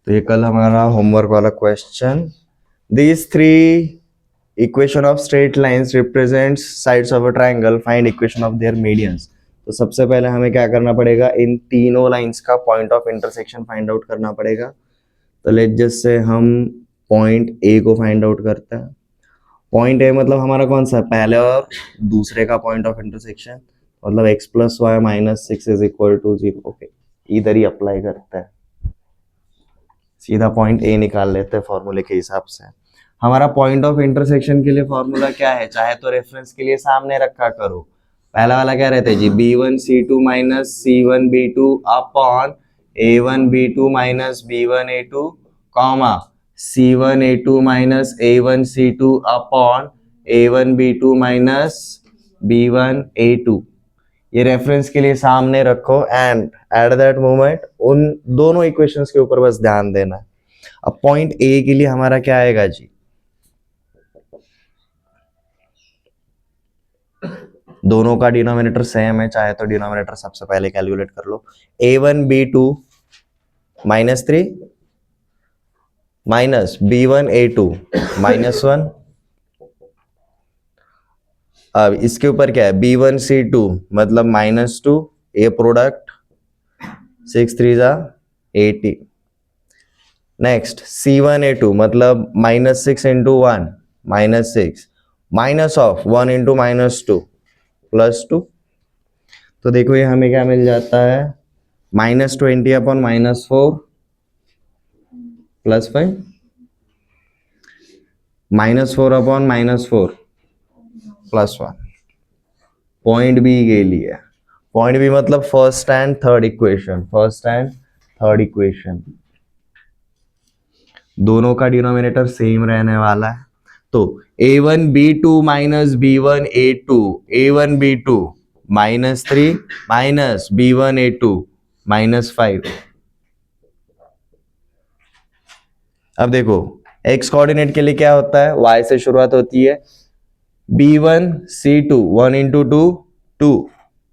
तो ये कल हमारा होमवर्क वाला question. These three equation of straight lines represents sides of a triangle, find equation of their medians. तो सबसे पहले हमें क्या करना पड़ेगा, इन तीनों लाइंस का point of intersection find out करना पड़ेगा। तो लेट जस्ट से हम पॉइंट ए को फाइंड आउट करते हैं। पॉइंट ए मतलब हमारा कौन सा, पहले और दूसरे का पॉइंट ऑफ इंटरसेक्शन, मतलब x plus y minus 6 is equal to 0। Okay, इधर ही अप्लाई करते हैं, सीधा पॉइंट ए निकाल लेते हैं फॉर्मूले के हिसाब से। हमारा पॉइंट ऑफ इंटरसेक्शन के लिए फॉर्मूला क्या है, चाहे तो रेफरेंस के लिए सामने रखा करो। पहला वाला क्या रहता है जी, b1c2 minus c1b2 upon a1b2 minus b1a2 comma c1a2 minus a1c2 upon a1b2 minus b1a2। ये रेफरेंस के लिए सामने रखो एंड एट दैट मोमेंट उन दोनों इक्वेशंस के ऊपर बस ध्यान देना है। अब पॉइंट ए के लिए हमारा क्या आएगा जी, दोनों का डिनोमिनेटर सेम है, चाहे तो डिनोमिनेटर सबसे पहले कैलकुलेट कर लो। a1b2 minus 3 minus b1a2 minus 1। अब इसके ऊपर क्या है, b1c2 मतलब माइनस 2, ए प्रोडक्ट 6 3 जा 80। नेक्स्ट c1a2 मतलब minus 6 into 1 minus 6 minus of 1 into minus 2 plus 2। तो देखो ये हमें क्या मिल जाता है, minus 20 upon minus 4 plus 5, minus 4 upon minus 4 plus 1। Point B के लिए, पॉइंट बी मतलब first and third equation, first and third equation दोनों का डिनोमिनेटर सेम रहने वाला है। तो a1b2 minus b1a2, a1b2 minus 3 minus b1a2 minus 5। अब देखो x कोऑर्डिनेट के लिए क्या होता है, y से शुरुआत होती है, b1c2 1 इंटू 2 2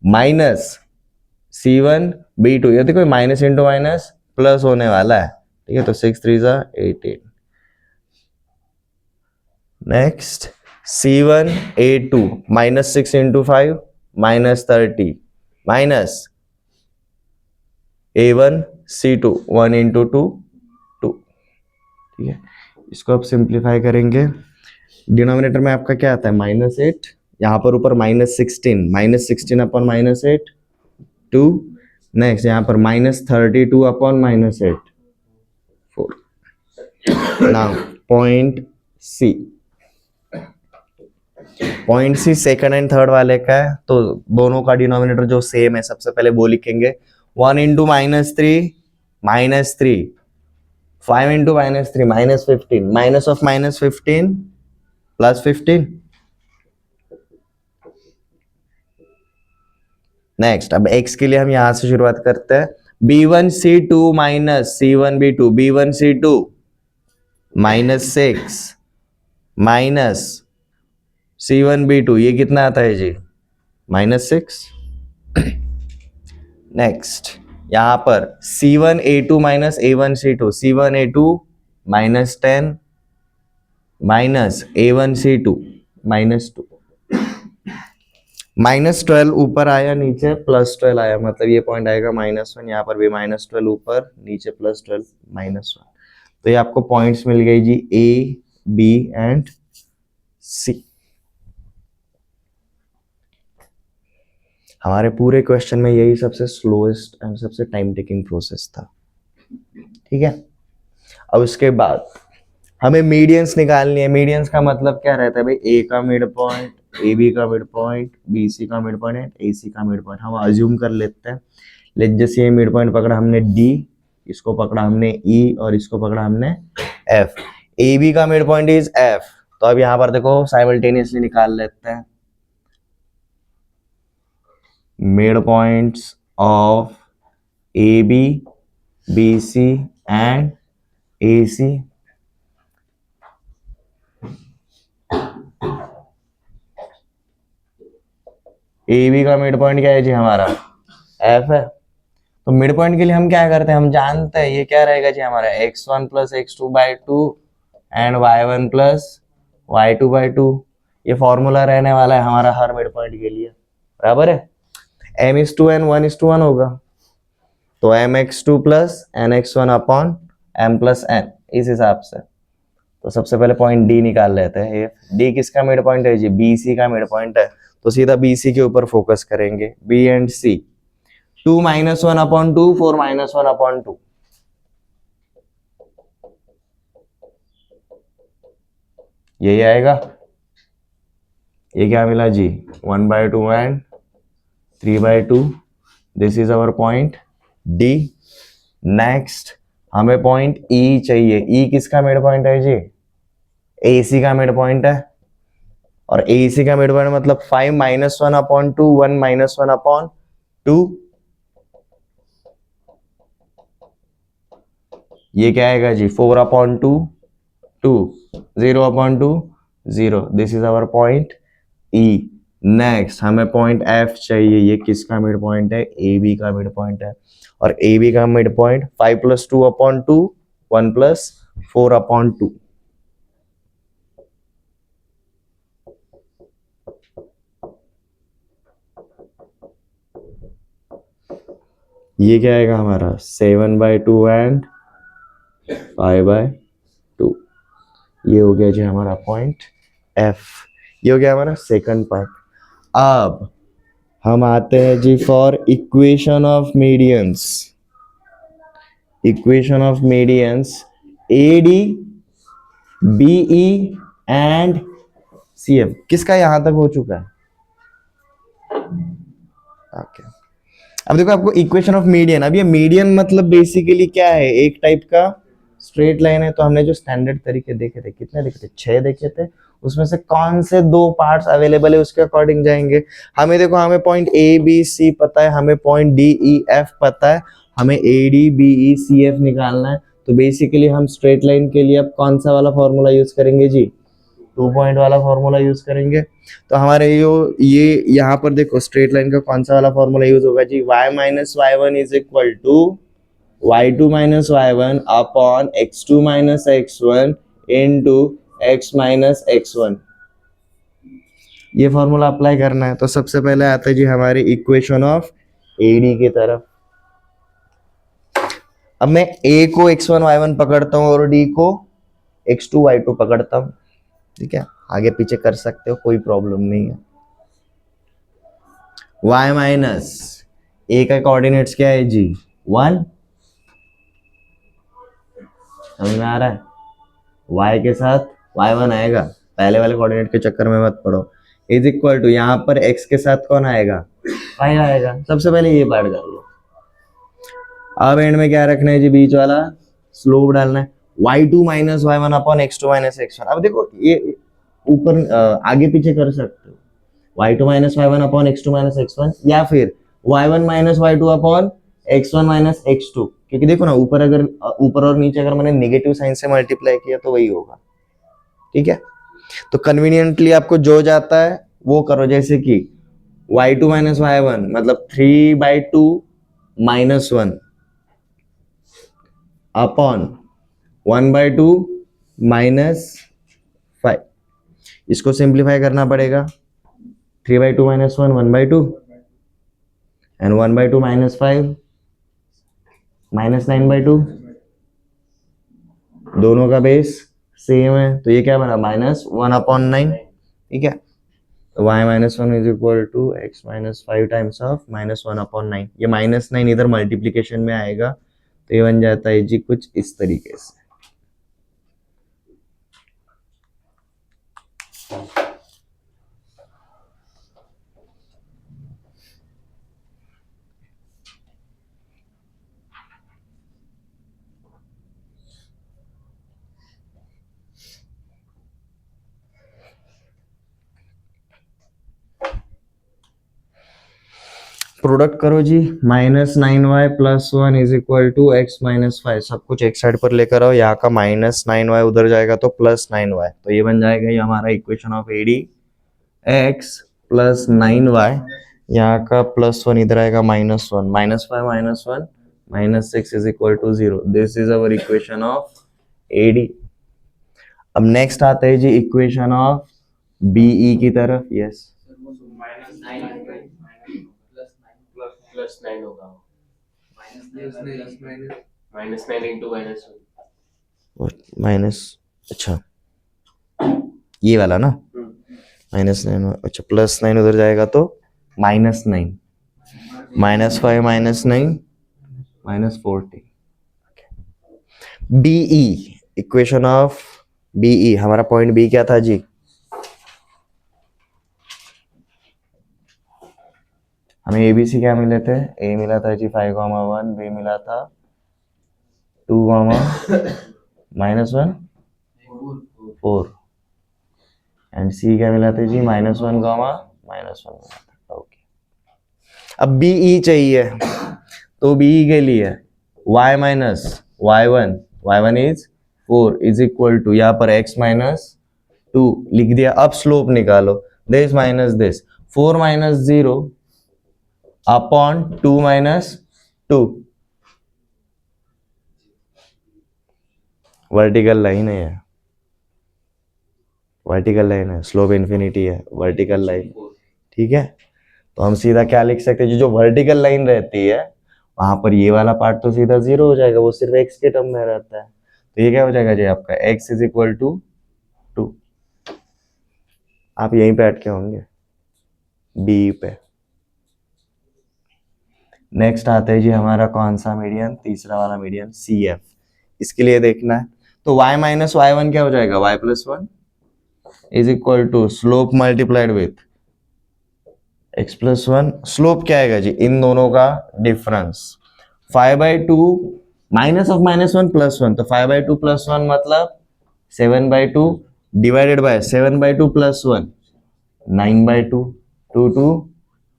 माइनस c1b2, ये देखो माइनस इंटू माइनस प्लस होने वाला है, ठीक है। तो 6 3 जा 18। Next c1a2 minus 6 into 5 minus 30 minus a1c2 1 into 2 2, ठीक है। इसको आप सिंप्लीफाई करेंगे, डिनोमिनेटर में आपका क्या आता है माइनस 8, यहाँ पर ऊपर माइनस 16 अपॉन माइनस 8 2। नेक्स्ट यहाँ पर minus 32 upon minus 8 4। Now point C, point C second and third वाले का है, तो दोनों का डिनोमिनेटर जो सेम है, सबसे पहले वो लिखेंगे 1 into minus 3 minus 3, 5 into minus 3 minus 15, minus of minus 15 plus 15। Next अब x के लिए हम यहां से शुरुआत करते हैं, b1c2 minus c1b2, b1c2 minus 6 minus c1b2, ये कितना आता है जी माइनस 6। नेक्स्ट यहां पर c1a2 minus a1c2, c1a2 minus 10 minus a1c2 minus 2, minus 12 ऊपर आया नीचे प्लस 12 आया, मतलब ये पॉइंट आएगा माइनस 1, यहाँ पर भी माइनस 12 ऊपर नीचे प्लस 12 माइनस 1। तो ये आपको पॉइंट्स मिल गई जी ए बी एंड सी। हमारे पूरे क्वेश्चन में यही सबसे स्लोएस्ट एंड सबसे टाइम टेकिंग प्रोसेस था, ठीक है। अब उसके बाद हमें मीडियंस निकालनी है। मीडियंस का मतलब क्या रहता है भाई, ए का मिड पॉइंट, ए बी का मिड पॉइंट, बी सी का मिड पॉइंट एंड ए सी का मिड पॉइंट। हम अज्यूम कर लेते हैं, लेट जैसे ये मिड पॉइंट पकड़ा हमने डी, इसको पकड़ा हमने ई और इसको पकड़ा हमने एफ। ए बी का मिड पॉइंट इज एफ, तो अब यहाँ पर देखो साइमल्टेनियसली निकाल लेते हैं mid points of A B, B C and A C. A B का मिड पॉइंट क्या है जी हमारा एफ है। तो मिड पॉइंट के लिए हम क्या करते हैं, हम जानते हैं ये क्या रहेगा जी हमारा x1 plus x2/2 and y1 plus y2/2। ये फॉर्मूला रहने वाला है हमारा हर मिड पॉइंट के लिए, बराबर है। m/n 1/1 होगा, तो mx2 plus nx1 upon m plus n, इस हिसाब से। तो सबसे पहले पॉइंट डी निकाल लेते हैं। डी किसका मिड पॉइंट है जी, बी सी का मिड पॉइंट है, तो सीधा बी सी के ऊपर फोकस करेंगे। बी एंड सी 2 - 1/2 4 - 1/2, यही आएगा। ये क्या मिला जी 1/2 and 3/2, this is our point D. Next हमें पॉइंट ई चाहिए। ई किसका मिड पॉइंट है जी, ए सी का मिड पॉइंट है। और ए सी का मिड पॉइंट मतलब 5 - 1/2 1 - 1/2, ये क्या आएगा जी 4/2 2 0/2 0, this is our point E. Next हमें पॉइंट एफ चाहिए। ये किसका मिड पॉइंट है, ए बी का मिड पॉइंट है। और ए बी का मिड पॉइंट 5 + 2/2 1 + 4/2। ये क्या आएगा हमारा 7/2 एंड 5/2। ये हो गया जी हमारा पॉइंट एफ। ये हो गया हमारा सेकंड पार्ट। अब हम आते हैं जी for equation of medians. Equation of medians A D B E and C F. किसका यहां तक हो चुका है? ओके। अब देखो आपको इक्वेशन ऑफ मीडियन, अब ये मीडियन मतलब बेसिकली क्या है, एक टाइप का स्ट्रेट लाइन है। तो हमने जो स्टैंडर्ड तरीके देखे थे, कितने देखे थे, 6 देखे थे। उसमें से कौन से 2 पार्ट्स अवेलेबल है उसके अकॉर्डिंग जाएंगे। हमें देखो हमें पॉइंट ए बी सी पता है, हमें पॉइंट डी ई एफ पता है, हमें A D B E C F निकालना है। तो बेसिकली हम स्ट्रेट लाइन के लिए अब कौन सा वाला फॉर्मूला यूज करेंगे जी, 2 पॉइंट वाला फॉर्मूला यूज करेंगे। तो हमारे ये यहाँ पर देखो स्ट्रेट लाइन का कौन सा वाला फॉर्मूला यूज होगा जी, y - y1 is equal to y2 - y1 upon x2 - x1 into x - x1। ये फॉर्मूला अप्लाई करना है। तो सबसे पहले आता है जी हमारी इक्वेशन ऑफ एडी की तरफ। अब मैं a को x1 y1 पकड़ता हूँ और d को x2 y2 पकड़ता हूँ, ठीक है। आगे पीछे कर सकते हो, कोई प्रॉब्लम नहीं है। y माइनस a का कोऑर्डिनेट्स क्या है जी 1, समझ में आ रहा है। y के साथ y1 आएगा, पहले वाले कोऑर्डिनेट के चक्कर में मत पड़ो। इज इक्वल टू यहाँ पर x के साथ कौन आएगा, y आएगा। सबसे पहले ये पार्ट कर लो। अब एंड में क्या रखना है जी, बीच वाला स्लोप डालना है, y2 - y1 upon x2 - x1। अब देखो ये ऊपर आगे पीछे कर सकते हो, y2 - y1 upon x2 - x1, या फिर y1 - y2 upon x1 - x2। क्योंकि देखो ना ऊपर अगर ऊपर और नीचे अगर मैंने नेगेटिव साइन से मल्टीप्लाई किया तो वही होगा, ठीक है। तो कन्वीनियंटली आपको जो जाता है वो करो। जैसे कि y2 - y1 मतलब 3/2 - 1 अपॉन 1/2 - 5। इसको सिंप्लीफाई करना पड़ेगा। 3/2 - 1 1/2 एंड 1/2 - 5 -9/2। दोनों का बेस सेम है, तो ये क्या बना -1/9, ठीक है। तो y - 1 is equal to x - 5 times of -1/9। ये -9 इधर मल्टीप्लीकेशन में आएगा, तो ये बन जाता है जी कुछ इस तरीके से। प्रोडक्ट करो जी, -9y + 1 is equal to x - 5। सब कुछ एक साइड पर लेकर आओ, यहाँ का -9y उधर जाएगा तो +9y। तो ये बन जाएगा ये हमारा equation of AD, x + 9y यहाँ का +1 इधर आएगा -1, -5 -1 -6 is equal to 0. This is our equation of AD. अब नेक्स्ट आता है जी इक्वेशन ऑफ BE की तरफ. यस, +9 होगा, -9 इंटू -1. माइनस, अच्छा ये वाला ना, -9, अच्छा +9 उधर जाएगा तो -9, -5 -9 -40. BE, equation of BE. हमारा पॉइंट B क्या था जी? हमें ABC क्या मिले थे? A मिला था जी 5,1, B मिला था 2, -1 4, एंड C क्या मिला था जी? -1, -1 मिला था. ओके, अब BE चाहिए, तो BE के लिए y minus y1 is 4 is equal to, यहाँ पर x -2 लिख दिया. अब स्लोप निकालो, दिस माइनस दिस, 4 - 0 अपॉन 2 - 2. वर्टिकल लाइन है, वर्टिकल लाइन है, स्लोप इन्फिनिटी है, वर्टिकल लाइन. ठीक है, तो हम सीधा क्या लिख सकते हैं, जो वर्टिकल लाइन रहती है वहां पर ये वाला पार्ट तो सीधा 0 हो जाएगा, वो सिर्फ x के टर्म में रहता है. तो ये क्या हो जाएगा जी आपका x इज इक्वल टू 2. आप यहीं पे अटके होंगे B पे. नेक्स्ट आता है जी हमारा कौन सा मीडियन? तीसरा वाला मीडियन CF. इसके लिए देखना है, तो y माइनस y1 क्या हो जाएगा? y plus 1 is equal to slope multiplied with x plus 1. Slope क्या आएगा जी? इन दोनों का डिफरेंस. 5/2 -(-1 + 1), तो 5/2 + 1 मतलब 7/2 डिवाइडेड बाय 7/2 + 1 9/2. 2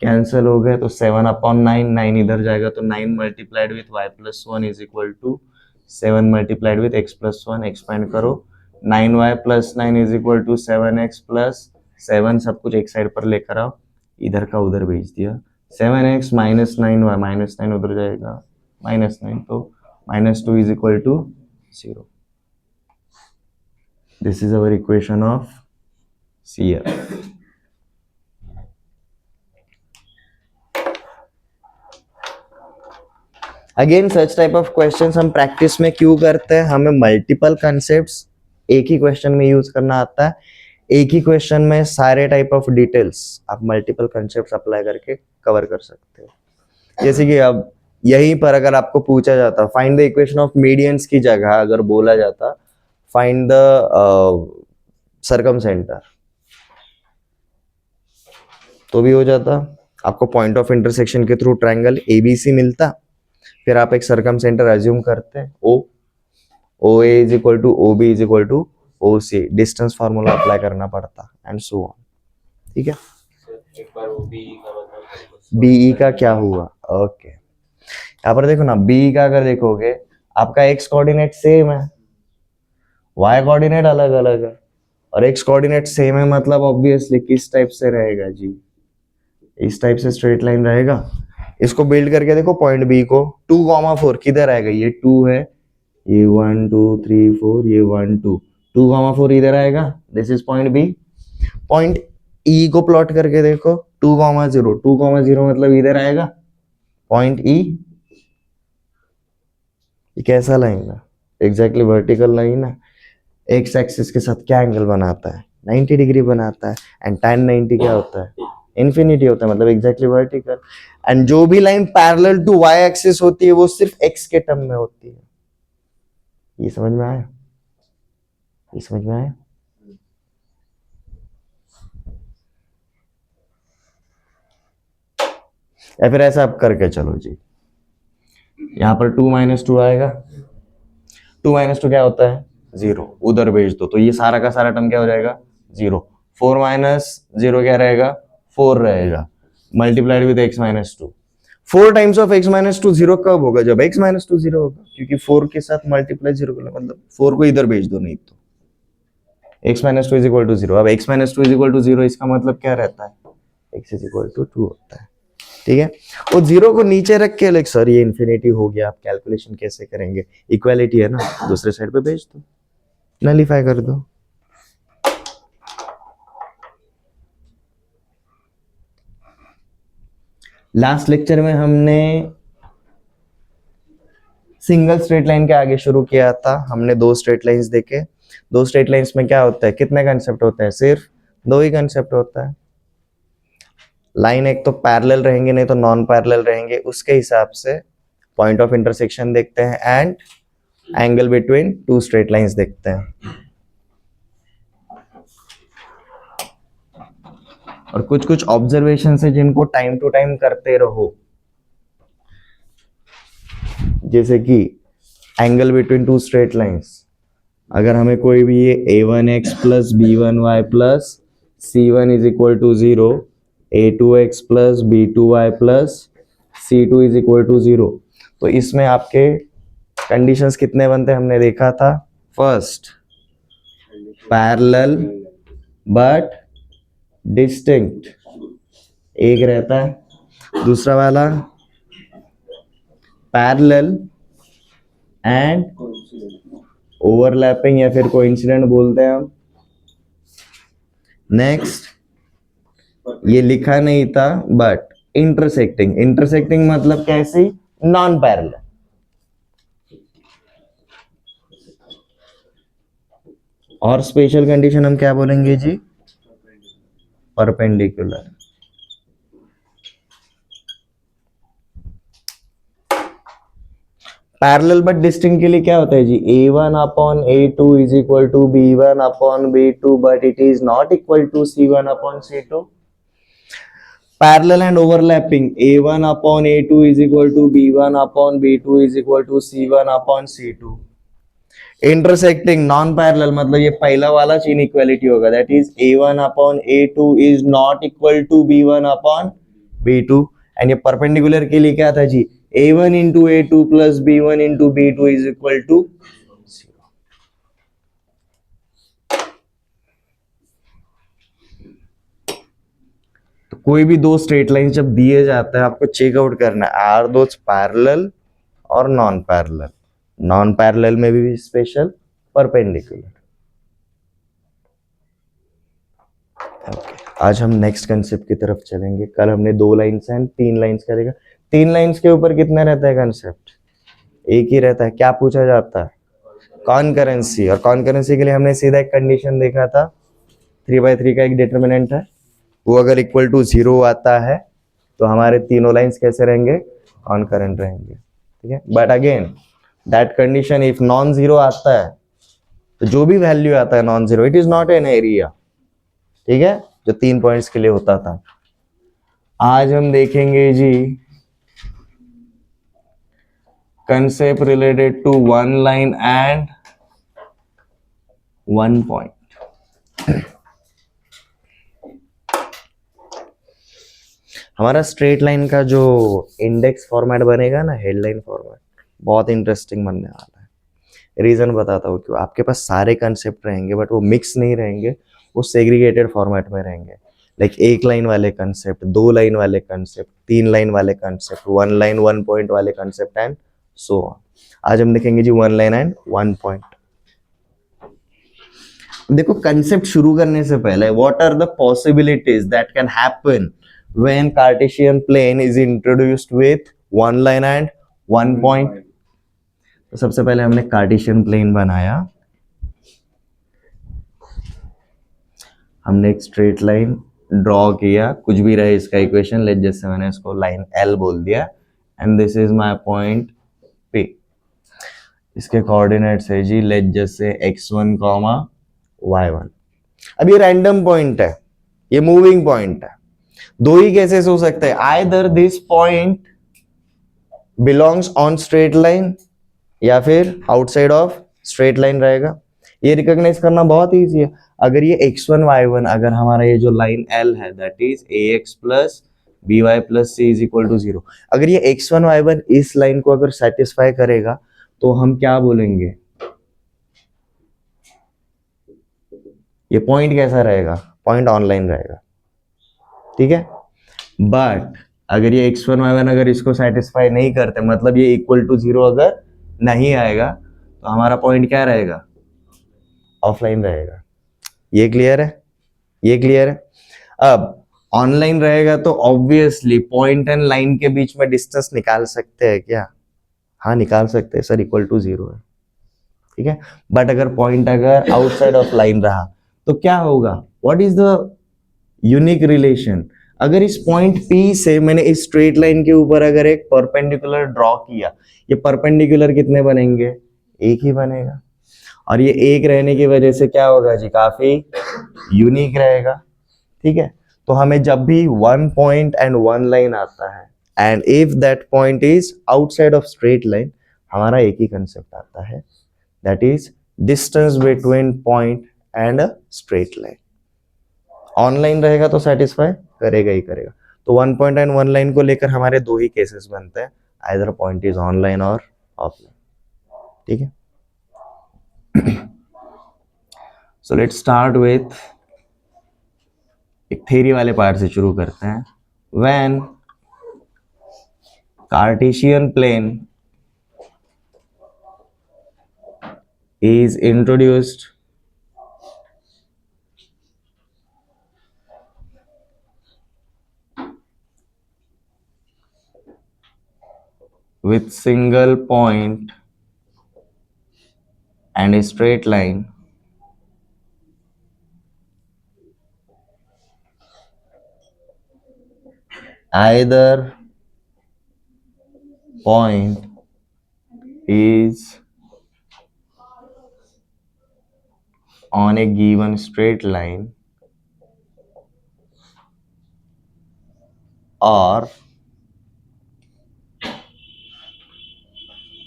कैंसिल हो गए, तो 7/9, 9 इधर जाएगा तो 9 multiplied with y plus 1 is equal to 7 multiplied with x plus 1. Expand करो, 9y plus 9 is equal to 7x plus 7. सब कुछ एक साइड पर लेकर आओ, इधर का उधर भेज दिया. 7x माइनस 9y, -9 उधर जाएगा, -9, तो -2 is equal to 0. This is our equation of CF. Again such type of questions हम प्रैक्टिस में क्यों करते हैं? हमें मल्टीपल कंसेप्ट्स एक ही क्वेश्चन में यूज करना आता है. एक ही क्वेश्चन में सारे टाइप ऑफ डिटेल्स आप मल्टीपल कंसेप्ट्स अप्लाई करके कवर कर सकते हो. जैसे कि अब यहीं पर अगर आपको पूछा जाता find the equation of medians की जगह अगर बोला जाता फाइंड द सर्कम सेंटर, तो भी हो जाता. आपको पॉइंट ऑफ इंटरसेक्शन के थ्रू ट्रायंगल ABC मिलता, फिर आप एक सर्कम सेंटर अज्यूम करते हैं OA is equal to OB is equal to OC. Distance formula apply करना पड़ता एंड सो ऑन. ठीक है, एक बार वो BE का मतलब BE का क्या हुआ? ओके, यहाँ पर देखो ना, BE का अगर देखोगे आपका x कोऑर्डिनेट सेम है, y कोऑर्डिनेट अलग अलग है, और x कोऑर्डिनेट सेम है मतलब ऑब्वियसली किस टाइप से रहेगा जी? इस टाइप से स्ट्रेट लाइन रहेगा. इसको बिल्ड करके देखो पॉइंट B को, 2, 4 किधर आएगा? ये 2 है, ये 1 2 3 4, ये 1 2, 2, 4 इधर आएगा. This is point B. Point E को प्लॉट करके देखो, 2, 0, 2, 0 मतलब इधर आएगा पॉइंट E. ये कैसा लाइन है? एग्जैक्टली वर्टिकल लाइन है. एक्स एक्सिस के साथ क्या एंगल बनाता है? 90 डिग्री बनाता है. एंड tan 90 क्या होता है? इन्फिनिटी होता है, मतलब एग्जैक्टली वर्टिकल. एंड जो भी line parallel to y axis होती है वो सिर्फ x के टर्म में होती है. ये समझ में आया? ये समझ में आया? या फिर ऐसा आप करके चलो जी, यहां पर 2 - 2 आएगा. 2 - 2 क्या होता है? 0. उधर भेज दो तो ये सारा का सारा टर्म क्या हो जाएगा? 0. 4 - 0 क्या रहेगा? 4 रहेगा, multiplied with x - 2. 4 times of x - 2 0 कब होगा? जब x - 2 0 होगा, क्योंकि 4 के साथ मल्टीप्लाई 0 करना, मतलब 4 को इधर भेज दो, नहीं तो x - 2 इज इक्वल टू 0. अब x - 2 इज इक्वल टू 0 इसका मतलब क्या रहता है? x इज इक्वल टू 2 होता है. ठीक है, वो जीरो को नीचे रख के लाइक सर ये इन्फिनिटी हो गया, आप कैलकुलेशन कैसे करेंगे, इक्वालिटी है ना, दूसरे साइड पे भेज दो, नलीफाई कर दो। लास्ट लेक्चर में हमने सिंगल स्ट्रेट लाइन के आगे शुरू किया था, हमने दो स्ट्रेट लाइंस देखे। दो स्ट्रेट लाइंस में क्या होता है, कितने कंसेप्ट होते हैं, सिर्फ दो ही कंसेप्ट होता है। लाइन एक तो पैरेलल रहेंगे, नहीं तो नॉन पैरेलल रहेंगे, उसके हिसाब से पॉइंट ऑफ इंटरसेक्शन देखते हैं and angle between two straight lines देखते हैं। और कुछ कुछ ऑब्जर्वेशन है जिनको टाइम टू टाइम करते रहो, जैसे कि angle between two straight lines, अगर हमें कोई भी ये a1x plus b1y plus c1 is equal to 0, a2x plus b2y plus c2 is equal to 0, तो इसमें आपके कंडीशंस कितने बनते हैं हमने देखा था। फर्स्ट, पैरेलल बट डिस्टिंक्ट एक रहता है, दूसरा वाला पैरेलल एंड ओवरलैपिंग या फिर कोइंसिडेंट बोलते हैं हम। नेक्स्ट, ये लिखा नहीं था बट इंटरसेक्टिंग, इंटरसेक्टिंग मतलब कैसी, नॉन पैरेलल। और स्पेशल कंडीशन हम क्या बोलेंगे जी, परपेंडिकुलर। पैरेलल बट डिस्टिंक्ट के लिए क्या होता है जी, a1 upon a2 is equal to b1 upon b2 but it is not equal to c1 upon c2। Parallel and overlapping, a1 upon a2 is equal to b1 upon b2 is equal to c1 upon c2। Intersecting non parallel मतलब ये पहला वाला chain equality होगा, that is a1 upon a2 is not equal to b1 upon b2। And ये perpendicular के लिए क्या था जी, a1 into a2 plus b1 into b2 is equal to 0। तो कोई भी दो स्ट्रेट लाइन जब दिए जाते हैं आपको चेकआउट करना है, आर दोस पैरेलल और नॉन पैरेलल। नॉन पैरेलल में भी स्पेशल परपेंडिकुलर। आज हम नेक्स्ट कंसेप्ट की तरफ चलेंगे। कल हमने दो लाइन्स एंड तीन लाइन्स का देखा। तीन लाइन्स के ऊपर कितना रहता है कंसेप्ट, एक ही रहता है। क्या पूछा जाता है, कॉनकरेंसी। और कॉनकरेंसी के लिए हमने सीधा एक कंडीशन देखा था, 3/3 का एक डिटर्मिनेंट है, वो अगर इक्वल टू 0 आता है तो हमारे तीनों लाइन्स कैसे रहेंगे, कॉनकरेंट रहेंगे। ठीक है, but again that condition if non zero आता है तो जो भी वैल्यू आता है non zero, it is not an area. ठीक है, जो 3 पॉइंट्स के लिए होता था। आज हम देखेंगे जी concept related to one line and one point. हमारा स्ट्रेट लाइन का जो इंडेक्स फॉर्मेट बनेगा ना, हेडलाइन फॉर्मेट, बहुत इंटरेस्टिंग बनने वाला है। रीजन बताता हूँ क्यों। आपके पास सारे कंसेप्ट रहेंगे बट वो मिक्स नहीं रहेंगे, वो सेग्रीगेटेड फॉर्मेट में रहेंगे। लाइक एक लाइन वाले कंसेप्ट, दो लाइन वाले कंसेप्ट, तीन लाइन वाले concept, one line one point वाले कंसेप्ट एंड सो ऑन। आज हम देखेंगे जी one line and one point. देखो, कंसेप्ट शुरू करने से पहले what are the possibilities that can happen when Cartesian plane is introduced with one line and one point. तो सबसे पहले हमने कार्टेशियन प्लेन बनाया, हमने एक स्ट्रेट लाइन ड्रॉ किया, कुछ भी रहे इसका इक्वेशन, लेट जैसे मैंने इसको लाइन L बोल दिया and this is my point P। इसके कोऑर्डिनेट्स है जी लेट जैसे x1, y1। अब ये रैंडम पॉइंट है, ये मूविंग पॉइंट है। दो ही केसेस हो सकते हैं, either this point belongs on straight line या फिर आउटसाइड ऑफ स्ट्रेट लाइन रहेगा। ये रिकॉग्नाइज करना बहुत इजी है। अगर ये x1 y1, अगर हमारा ये जो लाइन L है that is ax plus by plus c is equal to 0, अगर ये x1 y1 इस लाइन को अगर सेटिस्फाई करेगा तो हम क्या बोलेंगे, ये पॉइंट कैसा रहेगा, पॉइंट ऑनलाइन रहेगा। ठीक है, बट अगर ये x1 y1 अगर इसको सेटिस्फाई नहीं करते, मतलब ये इक्वल टू 0 अगर नहीं आएगा, तो हमारा पॉइंट क्या रहेगा? ऑफलाइन रहेगा। ये क्लियर है? ये क्लियर है? अब ऑनलाइन रहेगा तो ऑब्वियसली पॉइंट एंड लाइन के बीच में डिस्टेंस निकाल सकते हैं क्या? हाँ निकाल सकते हैं सर, इक्वल टू 0 है, ठीक है। बट अगर पॉइंट अगर आउटसाइड ऑफ लाइन रहा तो क्या होगा? What is the unique relation? अगर इस पॉइंट P से मैंने इस स्ट्रेट लाइन के ऊपर अगर एक परपेंडिकुलर ड्रॉ किया, ये परपेंडिकुलर कितने बनेंगे? एक ही बनेगा। और ये एक रहने की वजह से क्या होगा जी? काफी यूनिक रहेगा, ठीक है। तो हमें जब भी one point and one line आता है and if that point is outside of straight line, हमारा एक ही कंसेप्ट आता है, that is distance between point and a straight line. Online रहेगा तो सेटिस्फाई करेगा ही करेगा। तो one point and one line को लेकर हमारे दो ही केसेस बनते हैं, आइदर पॉइंट इज ऑनलाइन और ऑफलाइन, ठीक है। सो लेट्स स्टार्ट विथ एक थ्योरी वाले पार्ट से शुरू करते हैं। When Cartesian plane is introduced with single point and a straight line, either point is on a given straight line or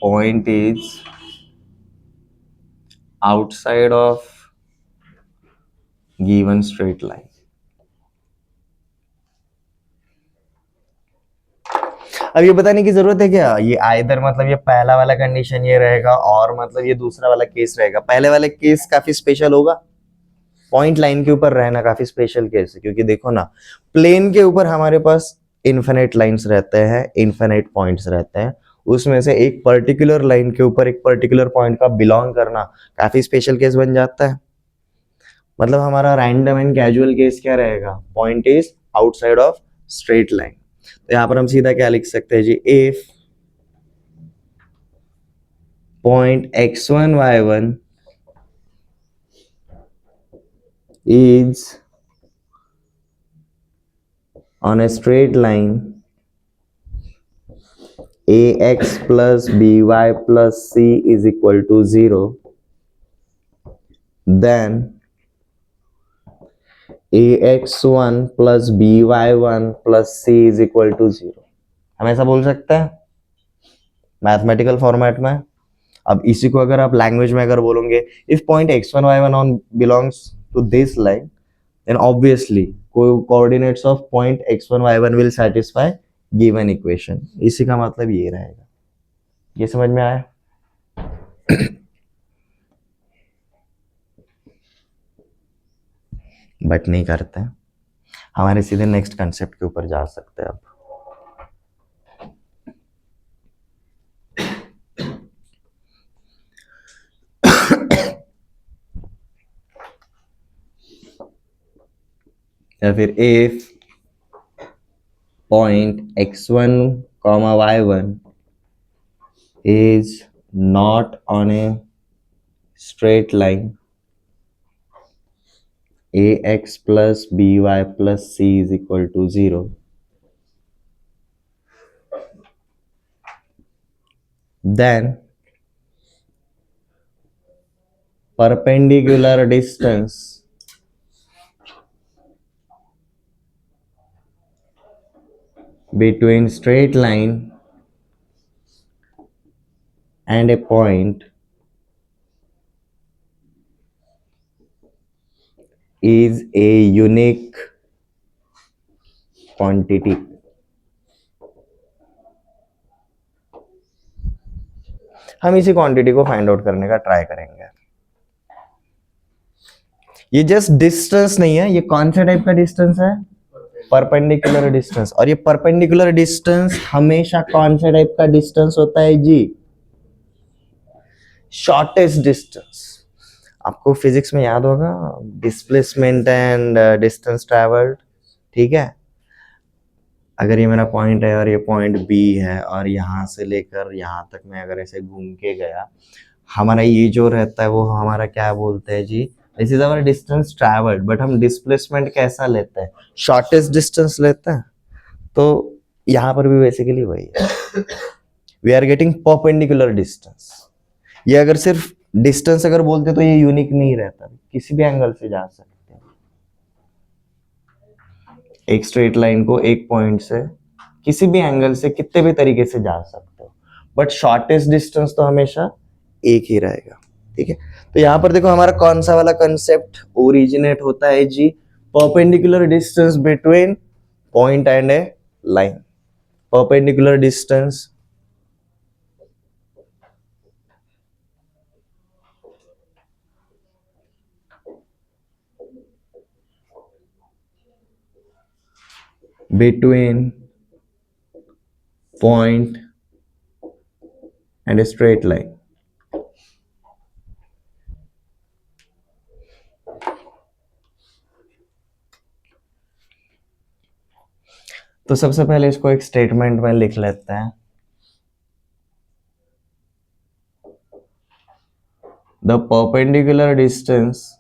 point is outside of given straight line. अब ये बताने की जरूरत है क्या? ये आइदर मतलब ये पहला वाला कंडीशन ये रहेगा और मतलब ये दूसरा वाला केस रहेगा। पहले वाला केस काफी स्पेशल होगा, पॉइंट लाइन के ऊपर रहना काफी स्पेशल केस है, क्योंकि देखो ना, प्लेन के ऊपर हमारे पास इन्फिनिट लाइंस रहते हैं, इन्फिनिट पॉइंट्स रहते हैं, उसमें से एक पर्टिकुलर लाइन के ऊपर एक पर्टिकुलर पॉइंट का बिलोंग करना काफी स्पेशल केस बन जाता है। मतलब हमारा रैंडम एंड कैजुअल केस क्या रहेगा? Point is outside of straight line. तो यहां पर हम सीधा क्या लिख सकते हैं जी? If point x1 y1 is on a straight line ax plus by plus c is equal to 0, then ax1 plus by1 plus c is equal to 0। हम ऐसा बोल सकते हैं मैथमेटिकल फॉर्मेट में। अब इसी को अगर आप लैंग्वेज में अगर बोलोगे, if point x1 y1 on belongs to this line, then obviously coordinates of point x1 y1 will satisfy given equation। इसी का मतलब ये रहेगा। ये समझ में आया? बट नहीं करते हैं, हमारे सीधे नेक्स्ट कंसेप्ट के ऊपर जा सकते हैं अब। या फिर if point x1 y1 is not on a straight line ax plus by plus c is equal to 0, then perpendicular distance between straight line and a point is a unique quantity। हम इसी quantity को find out करने का try करेंगे। ये just distance नहीं है, ये कौन सा टाइप का डिस्टेंस है? परपेंडिकुलर डिस्टेंस, और ये परपेंडिकुलर डिस्टेंस हमेशा कौन से टाइप का डिस्टेंस होता है जी? Shortest distance. आपको फिजिक्स में याद होगा डिस्प्लेसमेंट एंड डिस्टेंस ट्रेवल्ड, ठीक है। अगर ये मेरा पॉइंट है और ये पॉइंट बी है और यहाँ से लेकर यहाँ तक मैं अगर ऐसे घूम के गया, हमारा ये जो रहता है वो हमारा क्या बोलते हैं जी? This is our distance travelled. But हम डिस्प्लेसमेंट कैसा लेते हैं? शॉर्टेस्ट डिस्टेंस लेते हैं। तो यहाँ पर भी बेसिकली वही है, we are getting perpendicular distance. ये अगर सिर्फ डिस्टेंस अगर बोलते तो ये यूनिक नहीं रहता, किसी भी एंगल से जा सकते हैं। एक स्ट्रेट लाइन को एक पॉइंट से किसी भी एंगल से कितने भी तरीके से जा सकते हो, बट शॉर्टेस्ट डिस्टेंस तो हमेशा एक ही रहेगा, ठीक है। तो यहां पर देखो हमारा कौन सा वाला कंसेप्ट ओरिजिनेट होता है जी? Perpendicular distance between point and a line. Perpendicular distance between point and a straight line। तो सबसे पहले इसको एक स्टेटमेंट में लिख लेते हैं। The perpendicular distance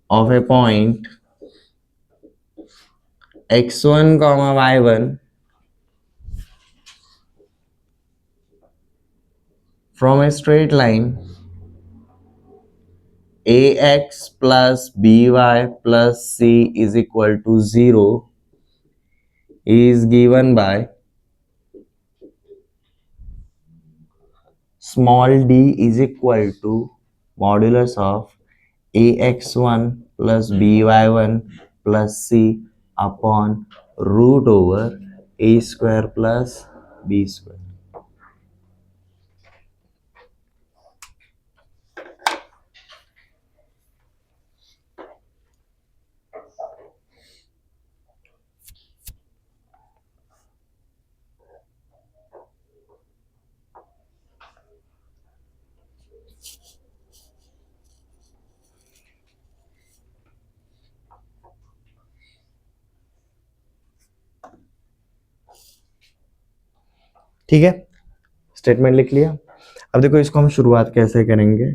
of a point x1 comma y1 from a straight line ax plus by plus c is equal to 0 is given by small d is equal to modulus of ax1 plus by1 plus c upon root over a square plus b square। ठीक है, statement लिख लिया। अब देखो इसको हम शुरुआत कैसे करेंगे।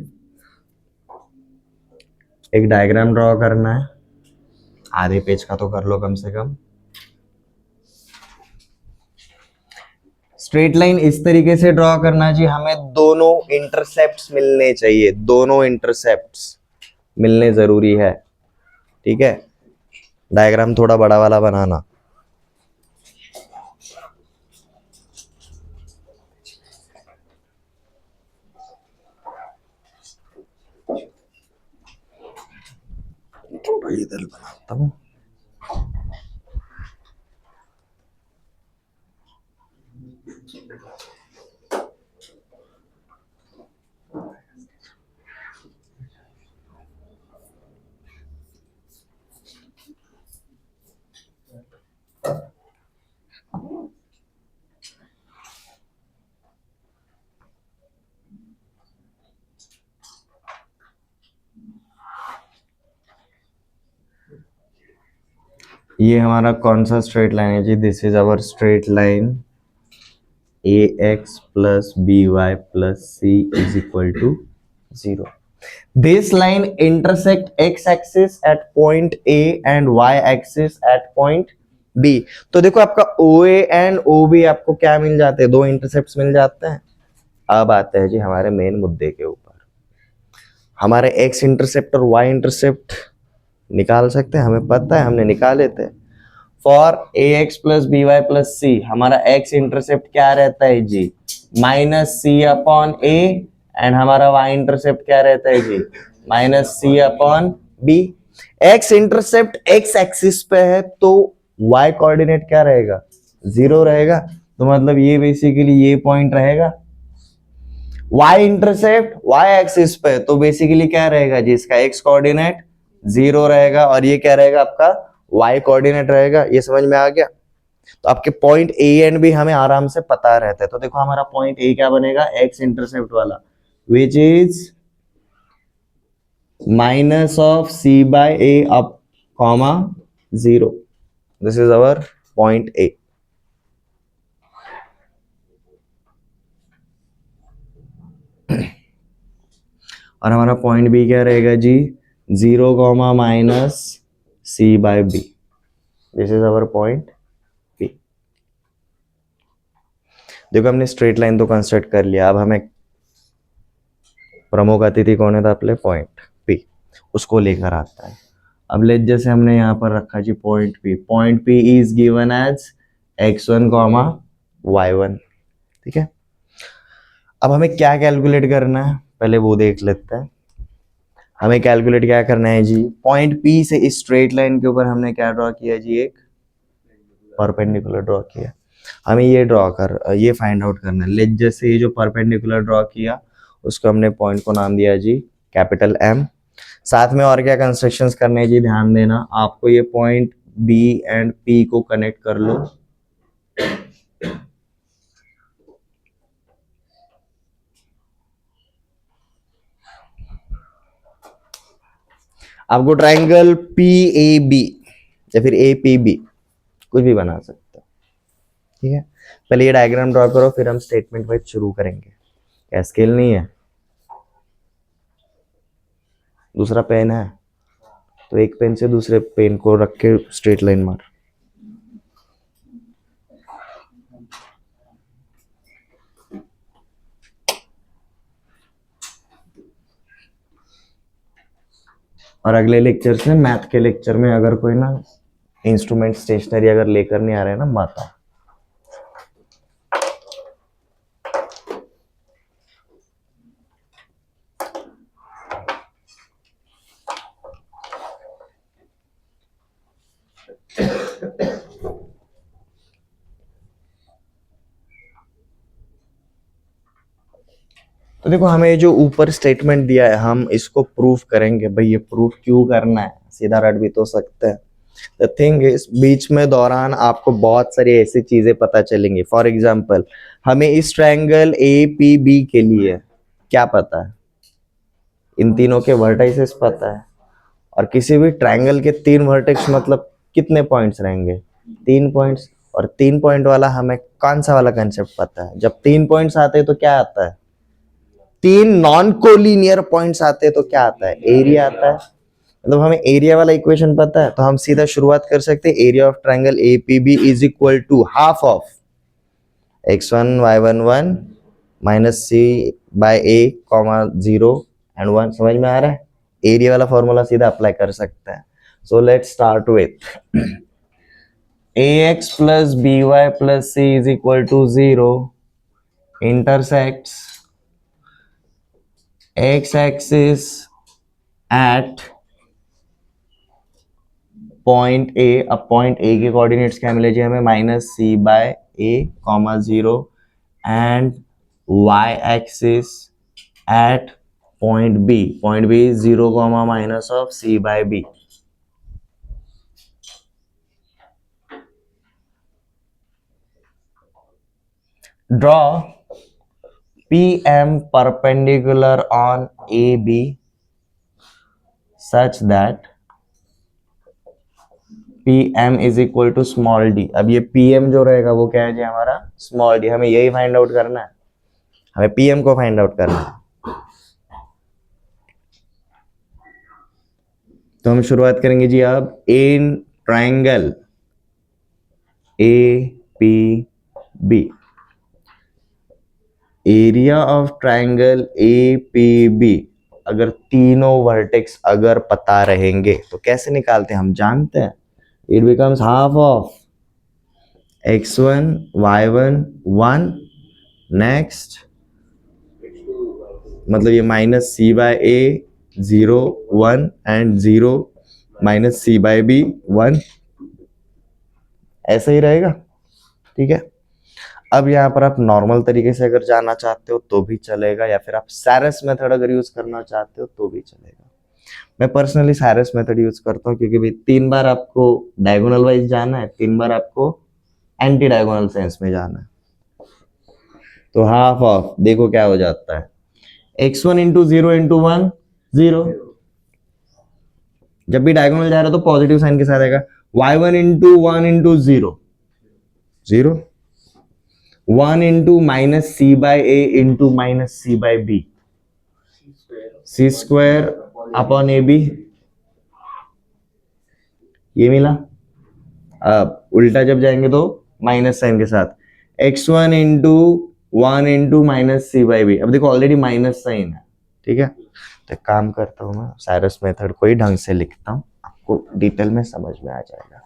एक डायग्राम ड्रॉ करना है, आधे पेज का तो कर लो कम से कम। स्ट्रेट लाइन इस तरीके से ड्रॉ करना जी, हमें दोनों इंटरसेप्ट्स मिलने चाहिए, दोनों इंटरसेप्ट्स मिलने जरूरी है, ठीक है। डायग्राम थोड़ा बड़ा वाला बनाना। थोड़ा इधर बनाता हूं। ये हमारा कौन सा स्ट्रेट लाइन है जी? This is our straight line ax plus by plus c is equal to 0. This line intersect x axis at point A and y axis at point B। तो देखो आपका OA and OB आपको क्या मिल जाते हैं? दो इंटरसेप्ट्स मिल जाते हैं। अब आते हैं जी हमारे मेन मुद्दे के ऊपर। हमारे x इंटरसेप्ट और y इंटरसेप्ट निकाल सकते हैं, हमें पता है, हमने निकाले थे। For ax plus B Y plus C हमारा x इंटरसेप्ट क्या रहता है जी? Minus C upon A, and हमारा y इंटरसेप्ट क्या रहता है जी? Minus C upon B. x intercept x axis पे है तो y कोऑर्डिनेट क्या रहेगा? 0 रहेगा। तो मतलब ये बेसिकली ये पॉइंट रहेगा। वाई इंटरसेप्ट वाई एक्सिस पे, तो बेसिकली क्या रहेगा जी, इसका एक्स कोऑर्डिनेट 0 रहेगा और ये क्या रहेगा आपका वाई कोऑर्डिनेट रहेगा। ये समझ में आ गया। तो आपके पॉइंट ए एंड बी हमें आराम से पता रहता है। तो देखो हमारा पॉइंट ए क्या बनेगा, एक्स इंटरसेप्ट वाला, which is minus of C by A up comma 0। This is our point A. और हमारा पॉइंट बी क्या रहेगा जी, 0 comma minus C by B. This is our point B. देखो हमने स्ट्रेट लाइन तो कंस्ट्रक्ट कर लिया, अब हमें प्रमुख अतिथि कौन है, था अपने पॉइंट पी, उसको लेकर आता है। अब लेट जैसे हमने यहाँ पर रखा जी point P is given as x1 comma y1, ठीक है। अब हमें क्या कैलकुलेट करना है, पहले वो देख लेते हैं। हमें कैलकुलेट क्या करना है जी, पॉइंट पी से इस स्ट्रेट लाइन के ऊपर हमने क्या ड्रॉ किया जी, एक परपेंडिकुलर ड्रॉ किया। हमें ये फाइंड आउट करना है। लेट जैसे ये जो परपेंडिकुलर ड्रॉ किया उसको हमने पॉइंट को नाम दिया जी कैपिटल एम। साथ में और क्या कंस्ट्रक्शंस करने हैं जी, ध्यान देना आपको, ये पॉइंट बी एंड पी को कनेक्ट कर लो। आपको ट्राइंगल पी ए बी या फिर ए पी बी कुछ भी बना सकते हो, ठीक है। पहले ये डायग्राम ड्रॉ करो, फिर हम स्टेटमेंट वाइज शुरू करेंगे। क्या स्केल नहीं है, दूसरा पेन है तो एक पेन से दूसरे पेन को रख के स्ट्रेट लाइन मार। और अगले लेक्चर से, मैथ के लेक्चर में, अगर कोई ना इंस्ट्रूमेंट स्टेशनरी अगर लेकर नहीं आ रहे ना, बताओ। तो देखो हमें जो ऊपर स्टेटमेंट दिया है, हम इसको प्रूफ करेंगे। भाई ये प्रूफ क्यों करना है, सीधा रट भी तो सकते हैं। द थिंग इज, बीच में दौरान आपको बहुत सारी ऐसी चीजें पता चलेंगी। फॉर एग्जाम्पल, हमें इस ट्रायंगल ए पी बी के लिए क्या पता है, इन तीनों के वर्टाइसेस पता है। और किसी भी ट्रायंगल के 3 वर्टेक्स मतलब कितने पॉइंट्स रहेंगे, 3 पॉइंट्स। और 3 पॉइंट वाला हमें कौन सा वाला कंसेप्ट पता है, जब 3 पॉइंट्स आते हैं तो क्या आता है, 3 नॉन कोलिनियर पॉइंट्स आते हैं तो क्या आता है, एरिया आता है। मतलब हमें एरिया वाला इक्वेशन पता है, तो हम सीधा शुरुआत कर सकते हैं। Area of triangle A P B is equal to half of x1 y11 minus C by A comma 0 and 1। समझ में आ रहा है, एरिया वाला फॉर्मूला सीधा अप्लाई कर सकते हैं। So let's start with ax plus by plus c is equal to 0 intersects x axis at point A. अब पॉइंट ए के कोऑर्डिनेट्स क्या मिले जी हमें, minus C by A comma 0 and Y axis at point B 0 comma minus of C by B. Draw PM perpendicular on AB such that PM is equal to small d। अब ये PM जो रहेगा वो क्या है जी हमारा small d। हमें यही फाइंड आउट करना है, हमें PM को फाइंड आउट करना है। तो हम शुरुआत करेंगे जी अब, in triangle APB, area of triangle APB, अगर तीनों वर्टेक्स अगर पता रहेंगे तो कैसे निकालते हैं हम जानते हैं। It becomes half of x1 y1 1, next मतलब ये minus C by A 0 1 and 0 minus C by B 1, ऐसा ही रहेगा, ठीक है। अब यहाँ पर आप नॉर्मल तरीके से अगर जाना चाहते हो तो भी चलेगा, या फिर आप सैरस मेथड अगर यूज करना चाहते हो तो भी चलेगा। मैं पर्सनली सैरस मेथड यूज करता हूँ, क्योंकि भाई 3 बार आपको डायगोनल वाइज जाना है, 3 बार आपको एंटी डायगोनल सेंस में जाना है। तो हाफ ऑफ देखो क्या हो जाता है, x1 इंटू 0 0। जब भी डायगोनल जा रहा है तो पॉजिटिव साइन के साथ आएगा। y1 into 1 into 0 0। 1 into minus C by A into minus C by B, C square upon A B, ये मिला। अब उल्टा जब जाएंगे तो माइनस साइन के साथ x1 into 1 into minus C by B. अब देखो ऑलरेडी माइनस साइन है, ठीक है। तो एक काम करता हूँ, मैं साइरस मेथड को ही ढंग से लिखता हूँ, आपको डिटेल में समझ में आ जाएगा।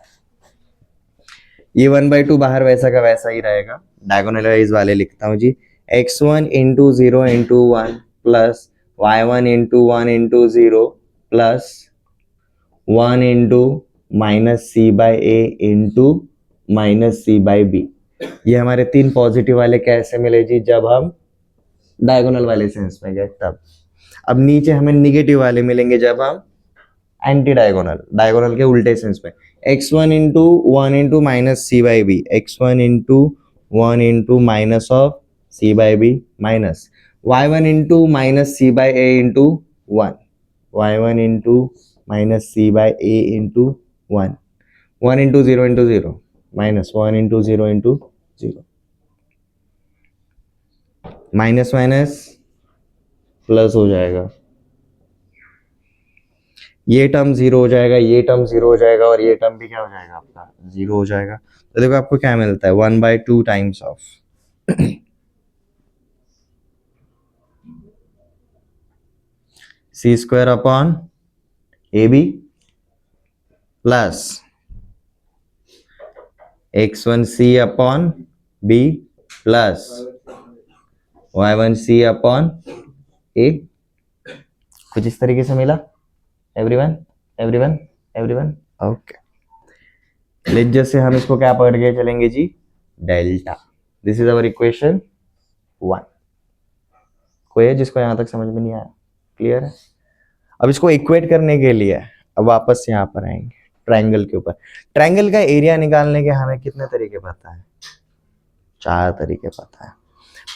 ये 1/2 बाहर वैसा का वैसा ही रहेगा, डायगोनल वाइज वाले लिखता हूँ जी। x1 into 0 into 1 plus y1 into 1 into 0 plus 1 into minus C by A into minus C by B. ये हमारे 3 पॉजिटिव वाले कैसे मिले जी, जब हम डायगोनल वाले सेंस में गए तब। अब नीचे हमें निगेटिव वाले मिलेंगे जब हम एंटी डायगोनल, डायगोनल के उल्टे सेंस में। x1 into 1 into minus C by B, x1 into 1 into minus of C by B minus y1 into minus C by A into 1, y1 into minus C by A into 1, 1 into 0 minus 1 into 0 into 0, minus minus plus हो जाएगा, ये term 0 हो जाएगा, ये term 0 हो जाएगा, और ये टर्म भी क्या हो जाएगा आपका 0 हो जाएगा। तो देखो आपको क्या मिलता है, 1/2 times of C square upon A B plus x1c upon B plus y1c upon A. कुछ इस तरीके से मिला everyone, everyone, everyone, okay. Let say हम इसको क्या पकड़ के चलेंगे जी, delta. This is our equation 1। कोई है जिसको यहां तक समझ में नहीं आया, क्लियर है। अब इसको इक्वेट करने के लिए अब वापस यहाँ पर आएंगे ट्रायंगल के ऊपर। ट्रायंगल का एरिया निकालने के हमें कितने तरीके पता है, 4 तरीके पता है।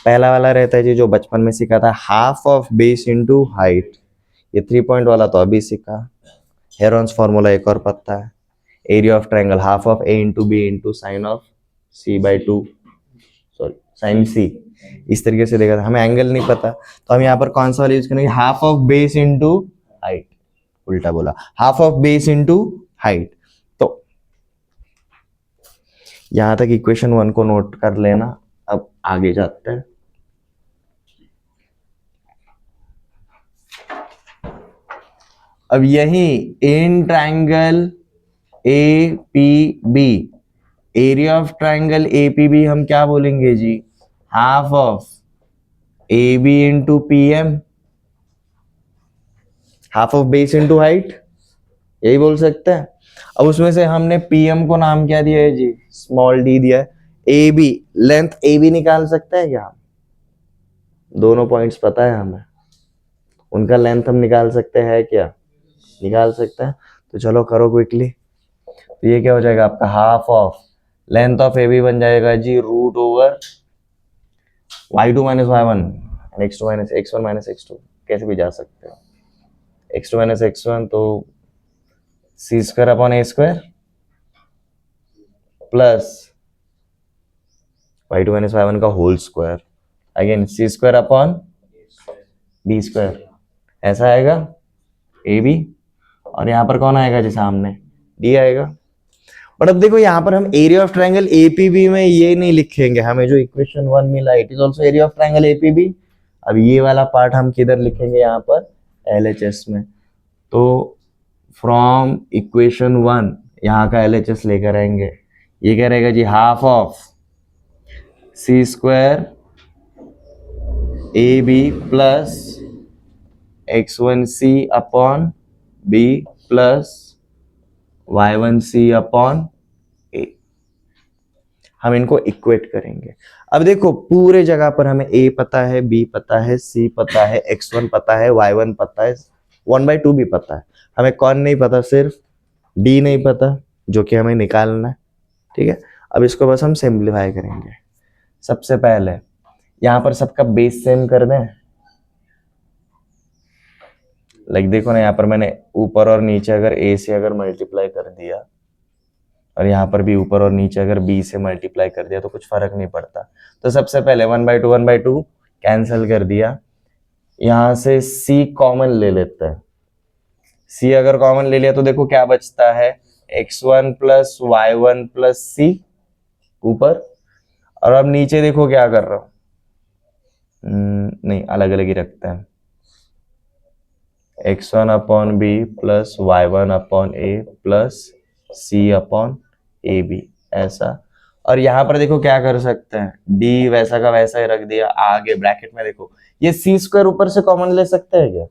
पहला वाला रहता है जी जो बचपन में सीखा था, half of base into height. ये 3 पॉइंट वाला तो अभी सीखा। हेरॉन्स फॉर्मूला एक और पता है, area of triangle half of A into B into sine of C by 2, sorry sine C. इस तरीके से देखा था। हमें एंगल नहीं पता तो हम यहाँ पर कौन सा वाला यूज करेंगे, half of base into height. उल्टा बोला, half of base into height. तो यहां तक इक्वेशन 1 को नोट कर लेना। अब आगे जाते हैं। अब यही in triangle A P B, area of triangle A P B हम क्या बोलेंगे जी, half of A B into P M, half of base into height, यही बोल सकते हैं। अब उसमें से हमने पीएम को नाम क्या दिया है जी, स्मॉल डी दिया है। A B, length A B निकाल सकते हैं क्या, दोनों पॉइंट्स पता है हमें, उनका लेंथ हम निकाल सकते हैं क्या, निकाल सकते हैं। तो चलो करो क्विकली। तो ये क्या हो जाएगा आपका, half of length of A B बन जाएगा जी root over y2 minus y1 x2 minus x1 minus x2, कैसे भी जा सकते हो। x2 माइनस x1 तो C square upon A square plus y2 minus y1 का whole square, again C square upon B square, ऐसा आएगा ए बी। और यहाँ पर कौन आएगा जी सामने, डी आएगा। और अब देखो यहाँ पर हम एरिया ऑफ ट्रायंगल एपीबी में ये नहीं लिखेंगे, हमें जो इक्वेशन 1 मिला it is also area of triangle APB. अब ये वाला पार्ट हम किधर लिखेंगे, यहाँ पर एलएचएस में। तो फ्रॉम इक्वेशन 1 यहाँ का एलएचएस लेकर आएंगे। ये क्या रहेगा जी, half of C square A B plus x1c upon B plus y1c upon A. हम इनको इक्वेट करेंगे। अब देखो पूरे जगह पर हमें a पता है, b पता है, c पता है, x1 पता है, y1 पता है, 1/2 भी पता है। हमें कौन नहीं पता? सिर्फ d नहीं पता, जो कि हमें निकालना है। ठीक है, अब इसको बस हम सिंप्लीफाई करेंगे। सबसे पहले यहाँ पर सबका बेस सेम कर दें। लाइक देखो ना, यहाँ पर मैंने ऊपर और नीचे अगर a से अगर मल्टीप्लाई कर दिया और यहाँ पर भी ऊपर और नीचे अगर b से मल्टीप्लाई कर दिया तो कुछ फर्क नहीं पड़ता। तो सबसे पहले 1/2 कैंसिल कर दिया। यहाँ से c कॉमन ले लेते हैं। c अगर कॉमन ले लिया तो देखो क्या बचता है, x1 plus y1 plus c ऊपर। और अब नीचे देखो क्या कर रहा हूं, नहीं अलग अलग ही रखते हैं, x1 upon B plus y1 upon A plus c upon A B, ऐसा। और यहां पर देखो क्या कर सकते हैं, d वैसा का वैसा ही रख दिया। आगे ब्रैकेट में देखो ये c स्क्वायर ऊपर से कॉमन ले सकते हैं क्या?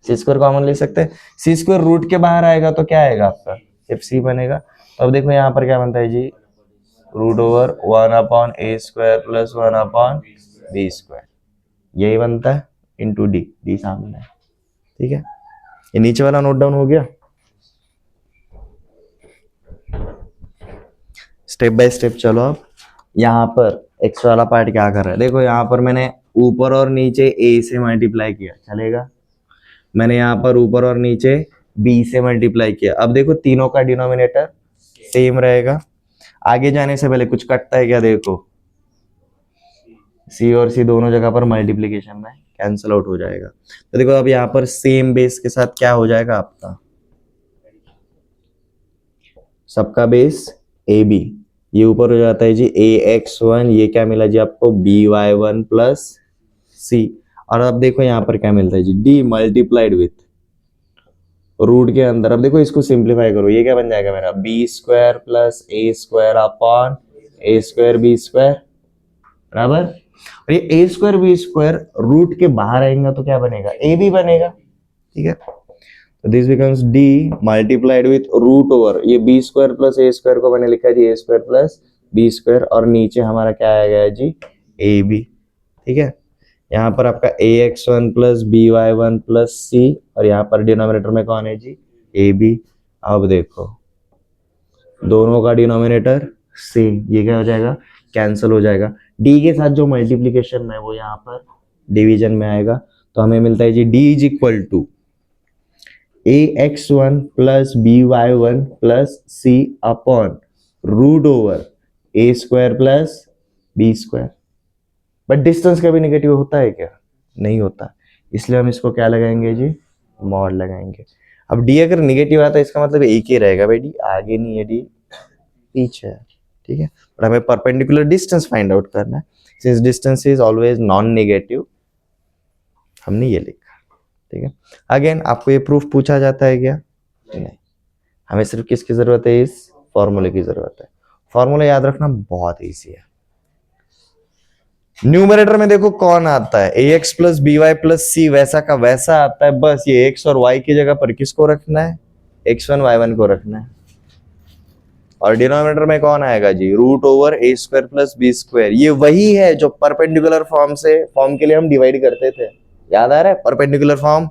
c स्क्वायर कॉमन ले सकते हैं। c स्क्वायर रूट के बाहर आएगा तो क्या आएगा आपका, सिर्फ c बनेगा। तो अब देखो यहाँ पर क्या बनता है जी, root over 1 upon A square plus 1 upon B square, यही बनता है इंटू डी। डी सामने है, ठीक है। ये नीचे वाला नोट डाउन हो गया। स्टेप बाय स्टेप चलो। अब यहाँ पर एक्स वाला पार्ट क्या कर रहा है, देखो यहाँ पर मैंने ऊपर और नीचे ए से मल्टीप्लाई किया, चलेगा। मैंने यहाँ पर ऊपर और नीचे बी से मल्टीप्लाई किया। अब देखो तीनों का डिनोमिनेटर सेम रहेगा। आगे जाने से पहले कुछ कटता है क्या, देखो सी और सी दोनों जगह पर मल्टीप्लीकेशन में कैंसिल आउट हो जाएगा। तो देखो अब यहाँ पर सेम बेस के साथ क्या हो जाएगा आपका, सबका बेस ए बी, ये ऊपर हो जाता है जी ax1, ये क्या मिला जी आपको by1 प्लस सी। और अब देखो यहाँ पर क्या मिलता है जी, d मल्टीप्लाइड विथ रूट के अंदर। अब देखो इसको सिंप्लीफाई करो, ये क्या बन जाएगा मेरा B square plus A square upon A square B square, बराबर। और ये ए स्क्वायर बी स्क्वायर रूट के बाहर आएगा तो क्या बनेगा, ए बी बनेगा, ठीक है। तो this becomes d multiplied with root over ये B square plus A square को मैंने लिखा है जी A square plus B square, और नीचे हमारा क्या आ गया है जी ए बी, ठीक है। यहाँ पर आपका ax1 प्लस by1 प्लस सी, और यहाँ पर डिनोमिनेटर में कौन है जी ए बी। अब देखो दोनों का डिनोमिनेटर सेम, ये क्या हो जाएगा, कैंसिल हो जाएगा। d के साथ जो मल्टीप्लीकेशन है वो यहाँ पर डिवीजन में आएगा। तो हमें मिलता है जी d is equal to ax1 plus by1 plus C upon root over A square plus B square. But distance कभी नेगेटिव होता है क्या, नहीं होता, इसलिए हम इसको क्या लगाएंगे जी, मॉड लगाएंगे। अब d अगर नेगेटिव आता है इसका मतलब एक ही रहेगा भाई, d आगे नहीं है, d पीछे है, ठीक है। बट हमें परपेंडिकुलर डिस्टेंस फाइंड आउट करना है। Since distance is always non negative, हमने ये लिखा, ठीक है। अगेन आपको ये प्रूफ पूछा जाता है क्या, नहीं, हमें सिर्फ किसकी जरूरत है, इस फॉर्मूले की जरूरत है। फॉर्मूला याद रखना बहुत ईजी है। न्यूमरेटर में देखो कौन आता है, ax plus B Y plus C, वैसा का वैसा आता है। बस ये x और y की जगह पर किसको रखना है, x1 y1 को रखना है। और डिनोमिनेटर में कौन आएगा जी, root over A square plus B square. ये वही है जो परपेंडिकुलर फॉर्म के लिए हम डिवाइड करते थे, याद आ रहा है, परपेंडिकुलर फॉर्म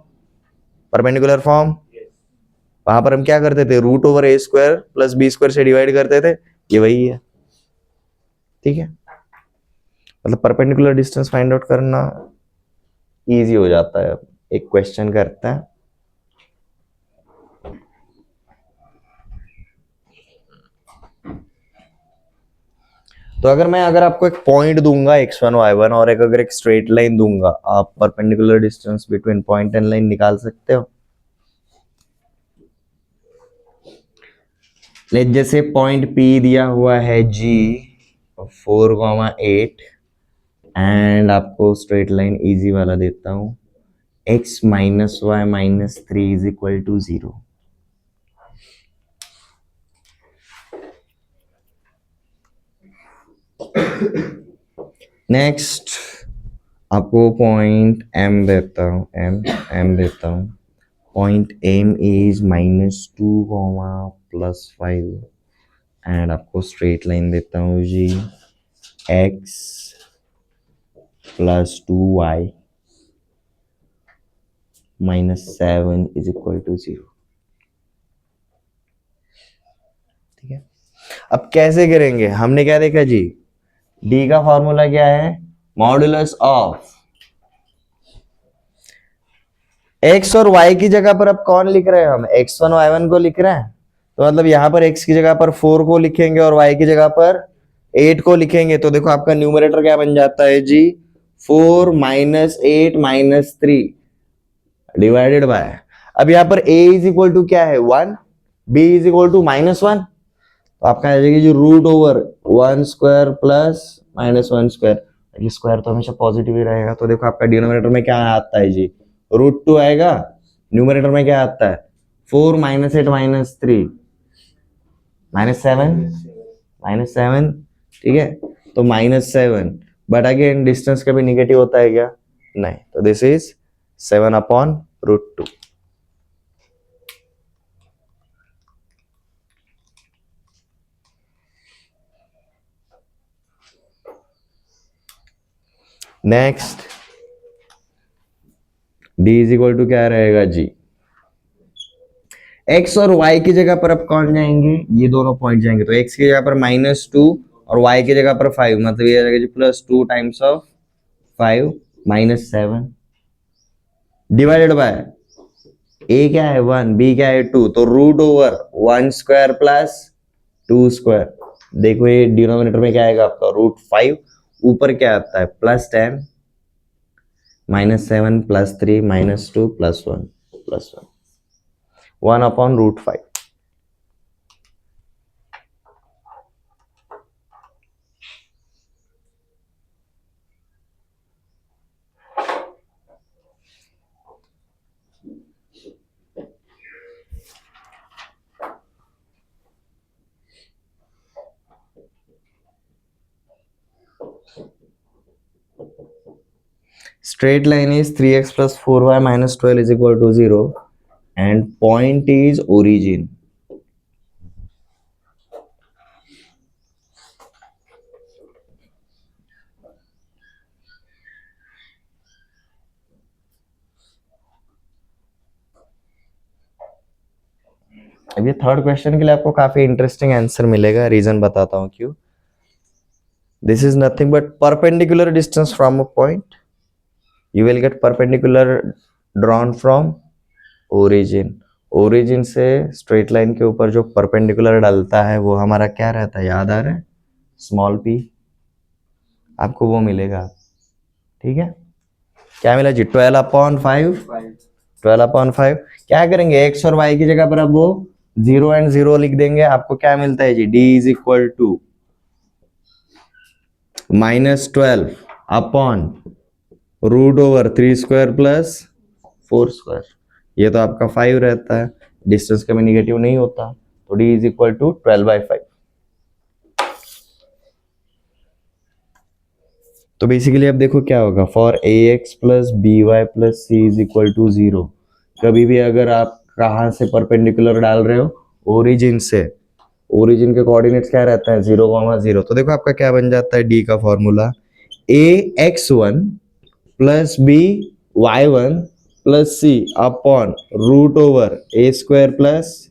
वहां पर हम क्या करते थे, root over A square plus B square से डिवाइड करते थे, ये वही है, ठीक है। मतलब परपेंडिकुलर डिस्टेंस फाइंड आउट करना इजी हो जाता है। एक क्वेश्चन करते हैं, तो अगर आपको एक पॉइंट दूंगा x1 y1 और अगर एक स्ट्रेट लाइन दूंगा, आप perpendicular distance between point and line निकाल सकते हो। जैसे पॉइंट P दिया हुआ है G 4,8 एंड आपको स्ट्रेट लाइन इजी वाला देता हूं, x minus Y minus 3 is equal to 0। Next आपको पॉइंट M देता हूं, M देता हूं, पॉइंट M इज -2, +5 एंड आपको स्ट्रेट लाइन देता हूँ जी, x plus 2y minus 7 is equal to 0। ठीक है, अब कैसे करेंगे, हमने क्या देखा जी, d का फॉर्मूला क्या है, मॉडुलस ऑफ x और y की जगह पर अब कौन लिख रहे हैं हम, x1 y1 को लिख रहे हैं, तो मतलब यहां पर x की जगह पर 4 को लिखेंगे और y की जगह पर 8 को लिखेंगे, तो देखो आपका न्यूमरेटर क्या बन जाता है जी, 4 माइनस 8 माइनस 3 डिवाइडेड बाय, अब यहाँ पर a इज इक्वल टू क्या है 1, b इज इक्वल टू -1, तो आपका आ जाएगा जी root over 1 square plus -1 square, ये स्क्वायर तो हमेशा पॉजिटिव ही रहेगा, तो देखो आपका डिनोमिनेटर में क्या आता है जी, √2 आएगा, न्यूमरेटर में क्या आता है 4 माइनस 8 माइनस 3 -7 -7, ठीक है, तो -7, बट अगेन डिस्टेंस कभी निगेटिव होता है क्या, नहीं, तो this is 7/√2। Next d is equal to क्या रहेगा जी, x और y की जगह पर अब कौन जाएंगे, ये दोनों पॉइंट जाएंगे, तो x की जगह पर -2 और y की जगह पर 5, मतलब ये आ जाएगा जी +2 times of 5 -7 divided by a क्या है 1, b क्या है 2, तो root over 1 square plus 2 square, देखो ये डिनोमिनेटर में क्या आएगा आपका √5, ऊपर क्या आता है +10 -7 +3 -2 +1 +1 1/√5। Straight line is 3x plus 4y minus 12 is equal to 0 and point is origin. अब ये थर्ड क्वेश्चन के लिए आपको काफी इंटरेस्टिंग आंसर मिलेगा, रीजन बताता हूं क्यों। This is nothing but perpendicular distance from a point, you will get perpendicular drawn from origin, origin से स्ट्रेट लाइन के ऊपर जो परपेंडिकुलर डलता है वो हमारा क्या रहता है, याद आ रहा है, स्मॉल p, आपको वो मिलेगा, ठीक है, क्या मिला जी 12/5, 12/5, क्या करेंगे x और y की जगह पर अब वो 0 एंड 0 लिख देंगे, आपको क्या मिलता है जी, d is equal to -12/√3 square plus 4 square, ये तो आपका 5 रहता है, डिस्टेंस कभी निगेटिव नहीं होता, तो d इज इक्वल टू 12/5। तो बेसिकली अब देखो क्या होगा, for ax plus by plus c is equal to 0, कभी भी अगर आप कहां से परपेंडिकुलर डाल रहे हो, ओरिजिन से, ओरिजिन के कोऑर्डिनेट्स क्या रहता है 0,0, तो देखो आपका क्या बन जाता है d का formula, ax1 plus by1 plus c upon √a² plus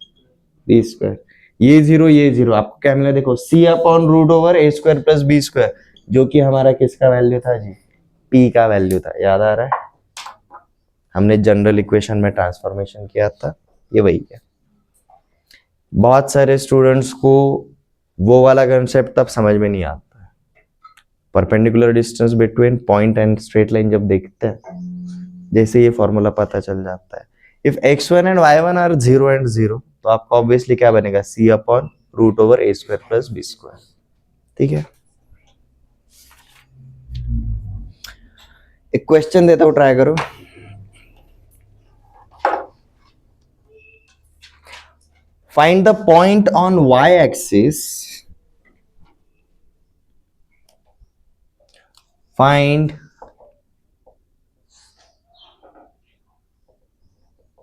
b², ये जीरो आपको क्या मिला, देखो c upon √a² plus b², जो कि हमारा किसका वैल्यू था जी, p का वैल्यू था, याद आ रहा है, हमने जनरल इक्वेशन में ट्रांसफॉर्मेशन किया था, ये वही है। बहुत सारे स्टूडेंट्स को वो वाला कंसेप्ट तब समझ में नहीं आता है, perpendicular distance between point and straight line जब देखते हैं, जैसे ये फॉर्मूला पता चल जाता है, if x1 and y1 are 0 and 0, तो आपका ऑब्वियसली क्या बनेगा, c upon √a² plus b², ठीक है। एक क्वेश्चन देता हूं, ट्राई करो, find the point on y-axis, find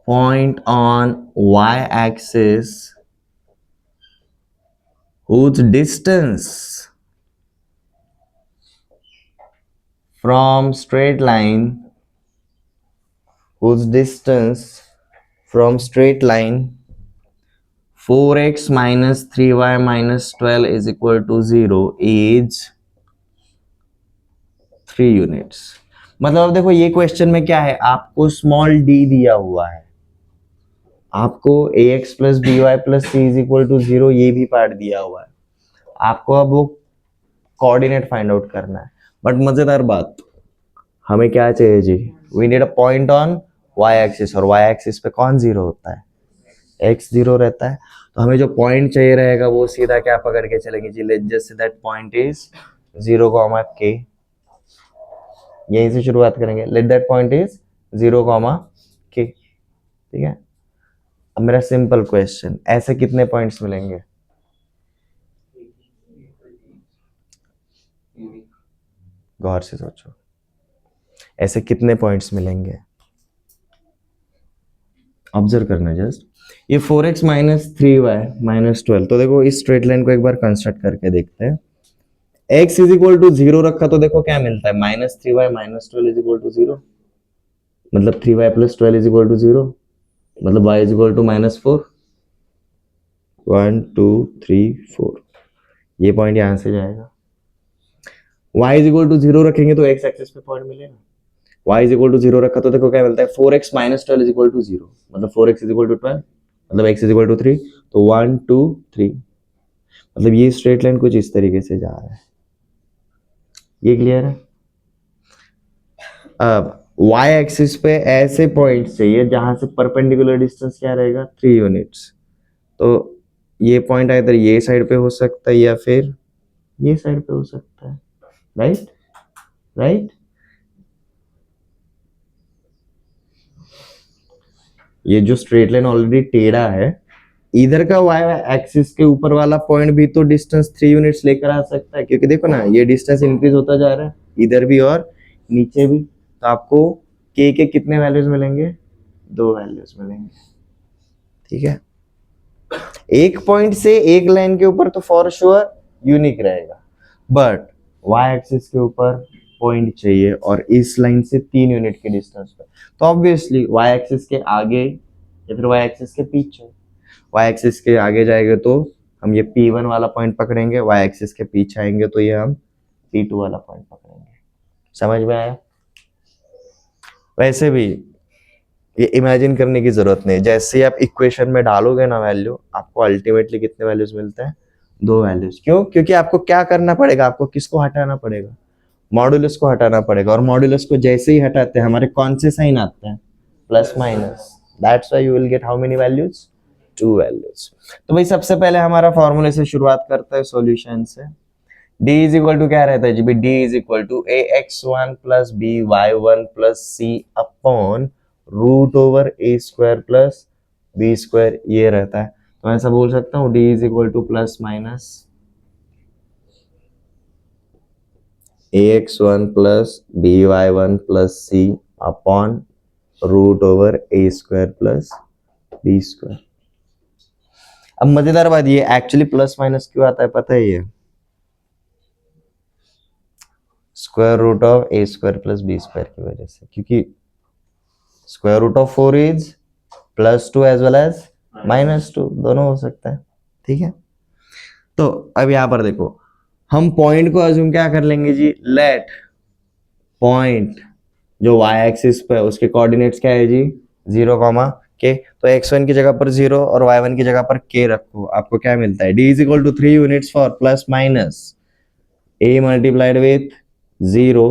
point on y-axis whose distance from straight line whose distance from straight line 4x minus 3y minus 12 is equal to 0 is 3 units. मतलब अब देखो ये क्वेश्चन में क्या है, आपको स्मॉल डी दिया हुआ है, आपको A X plus B Y plus C is equal to 0 ये भी पार्ट दिया हुआ है, आपको अब वो कोऑर्डिनेट फाइंड आउट करना है। बट मजेदार बात, हमें क्या चाहिए जी, we need a point on Y axis, और वाई एक्सिस पे कौन जीरो होता है, एक्स जीरो रहता है। तो हमें जो पॉइंट चाहिए रहेगा वो सीधा क्या पकड़ के चलेंगे जी, let's just say that point is 0 comma K, यहीं से शुरुआत करेंगे, let that point is 0 comma K, ठीक है। अब मेरा सिंपल क्वेश्चन, ऐसे कितने पॉइंट्स मिलेंगे, गौर से सोचो, ऐसे कितने पॉइंट्स मिलेंगे, ऑब्जर्व करना जस्ट। ये 4x माइनस 3y माइनस 12, तो देखो इस स्ट्रेट लाइन को एक बार कंस्ट्रक्ट करके देखते हैं। x इज इक्वल टू 0 रखा तो देखो क्या मिलता है, minus 3y minus 12 is equal to 0, मतलब 3y plus 12 is equal to 0, मतलब y is equal to minus 4, 1 2 3 4, ये पॉइंट यहां से जाएगा। y इज इक्वल टू 0 रखेंगे तो x एक्सिस पे पॉइंट मिलेगा, y इज इक्वल टू 0 रखा तो देखो क्या मिलता है, 4x minus 12 is equal to 0, मतलब 4x इज इक्वल टू 12, मतलब x इज इक्वल टू 3, तो 1 2 3, मतलब ये स्ट्रेट लाइन कुछ इस तरीके से जा रहा है, ये क्लियर है। अब y एक्सिस पे ऐसे पॉइंट्स चाहिए जहां से परपेंडिकुलर डिस्टेंस क्या रहेगा, 3 यूनिट्स, तो ये पॉइंट इधर ये साइड पे हो सकता है या फिर ये साइड पे हो सकता है, राइट राइट। ये जो स्ट्रेट लाइन ऑलरेडी टेढ़ा है, इधर का y एक्सिस के ऊपर वाला पॉइंट भी तो डिस्टेंस 3 यूनिट्स लेकर आ सकता है, क्योंकि देखो ना ये डिस्टेंस इंक्रीज होता जा रहा है इधर भी और नीचे भी, तो आपको k के कितने वैल्यूज मिलेंगे, 2 वैल्यूज मिलेंगे, ठीक है। एक पॉइंट से एक लाइन के ऊपर तो फॉर श्योर यूनिक रहेगा, बट y एक्सिस के ऊपर पॉइंट चाहिए और इस लाइन से 3 यूनिट के डिस्टेंस पे, तो ऑब्वियसली y एक्सिस के आगे या फिर y एक्सिस के पीछे, y एक्सिस के आगे जाएंगे तो हम ये P1 वाला पॉइंट पकड़ेंगे, y एक्सिस के पीछे आएंगे तो ये हम P2 वाला पॉइंट पकड़ेंगे। समझ में आया। वैसे भी ये इमेजिन करने की जरूरत नहीं, जैसे ही आप इक्वेशन में डालोगे ना वैल्यू, आपको अल्टीमेटली कितने वैल्यूज मिलते हैं, 2 वैल्यूज। क्यों, क्योंकि आपको क्या करना पड़ेगा, आपको किसको हटाना पड़ेगा, मॉड्यूलस को हटाना पड़ेगा, और मॉड्यूलस को जैसे ही हटाते हैं हमारे कौन से साइन आते हैं, plus minus, that's why you will get how many values, 2 values. तो भाई सबसे पहले हमारा फॉर्मूले से शुरुआत करते हैं सॉल्यूशन से। d इज इक्वल टू क्या रहता है जी, d is equal to ax1 plus by1 plus c upon root over a square plus b square, ये रहता है। तो ऐसा बोल सकता हूँ d is equal to plus minus ax1 plus by1 plus c upon root over a square plus b square. अब मजेदार बात, ये एक्चुअली प्लस माइनस क्यों आता है पता है, ये square root of A square plus B square की वजह से, क्योंकि square root of 4 is +2 as well as -2, दोनों हो सकता है, ठीक है। तो अब यहां पर देखो, हम पॉइंट को अज्यूम क्या कर लेंगे जी, लेट पॉइंट जो y एक्सिस पे उसके कोऑर्डिनेट्स क्या है जी, 0 कॉमा के, तो x1 की जगह पर 0 और y1 की जगह पर k रखो, आपको क्या मिलता है, d is equal to 3 units for plus minus a multiplied with 0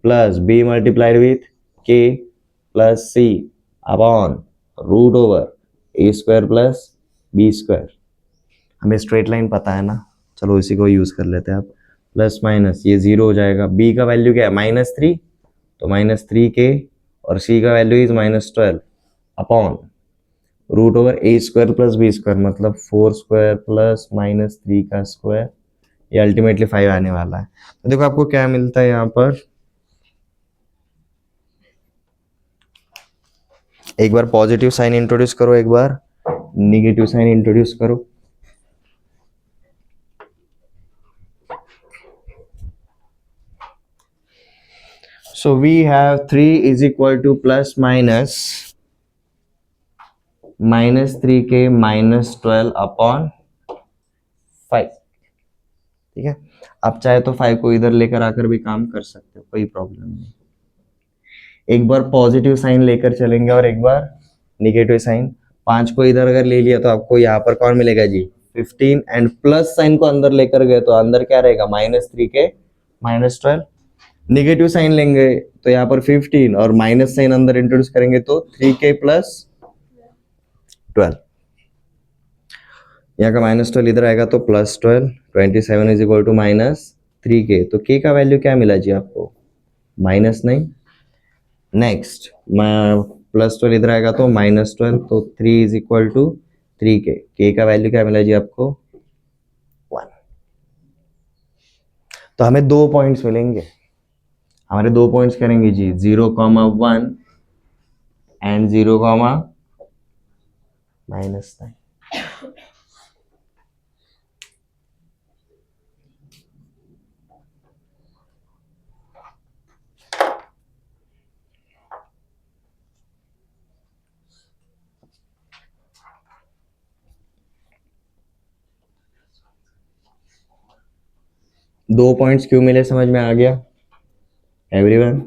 plus b multiplied with k plus c upon root over A square plus B square. हमें स्ट्रेट लाइन पता है ना, चलो इसी को यूज कर लेते हैं। आप प्लस माइनस ये 0 हो जाएगा, b का वैल्यू क्या है -3, तो -3k, और c का value is -12 upon root over A square plus B square, मतलब 4 स्क्वायर प्लस -3 का स्क्वायर, ये अल्टीमेटली 5 आने वाला है। तो देखो आपको क्या मिलता है यहाँ पर, एक बार पॉजिटिव साइन इंट्रोड्यूस करो, एक बार निगेटिव साइन इंट्रोड्यूस करो, So we have 3 is equal to plus minus 3k minus 12 upon 5. ठीक है, आप चाहे तो 5 को इधर लेकर आकर भी काम कर सकते हो, कोई प्रॉब्लम नहीं। एक बार पॉजिटिव साइन लेकर चलेंगे और एक बार निगेटिव साइन। 5 को इधर अगर ले लिया तो आपको यहाँ पर कौन मिलेगा जी 15, एंड प्लस साइन को अंदर लेकर गए तो अंदर क्या रहेगा minus 3k minus 12। Negative sign लेंगे तो यहाँ पर 15 और माइनस साइन अंदर इंट्रोड्यूस करेंगे तो 3k प्लस 12। यहाँ का माइनस 12 इधर आएगा तो plus 12, 27 is equal to minus 3k। तो k का वैल्यू क्या मिला जी आपको -9। नेक्स्ट प्लस 12 इधर आएगा तो -12, तो 3 is equal to 3k। k का वैल्यू क्या मिला जी आपको 1। तो हमें 2 पॉइंट्स मिलेंगे। हमारे 2 पॉइंट्स करेंगे जी 0,1 एंड 0,-9। दो पॉइंट्स क्यों मिले समझ में आ गया एवरीवन?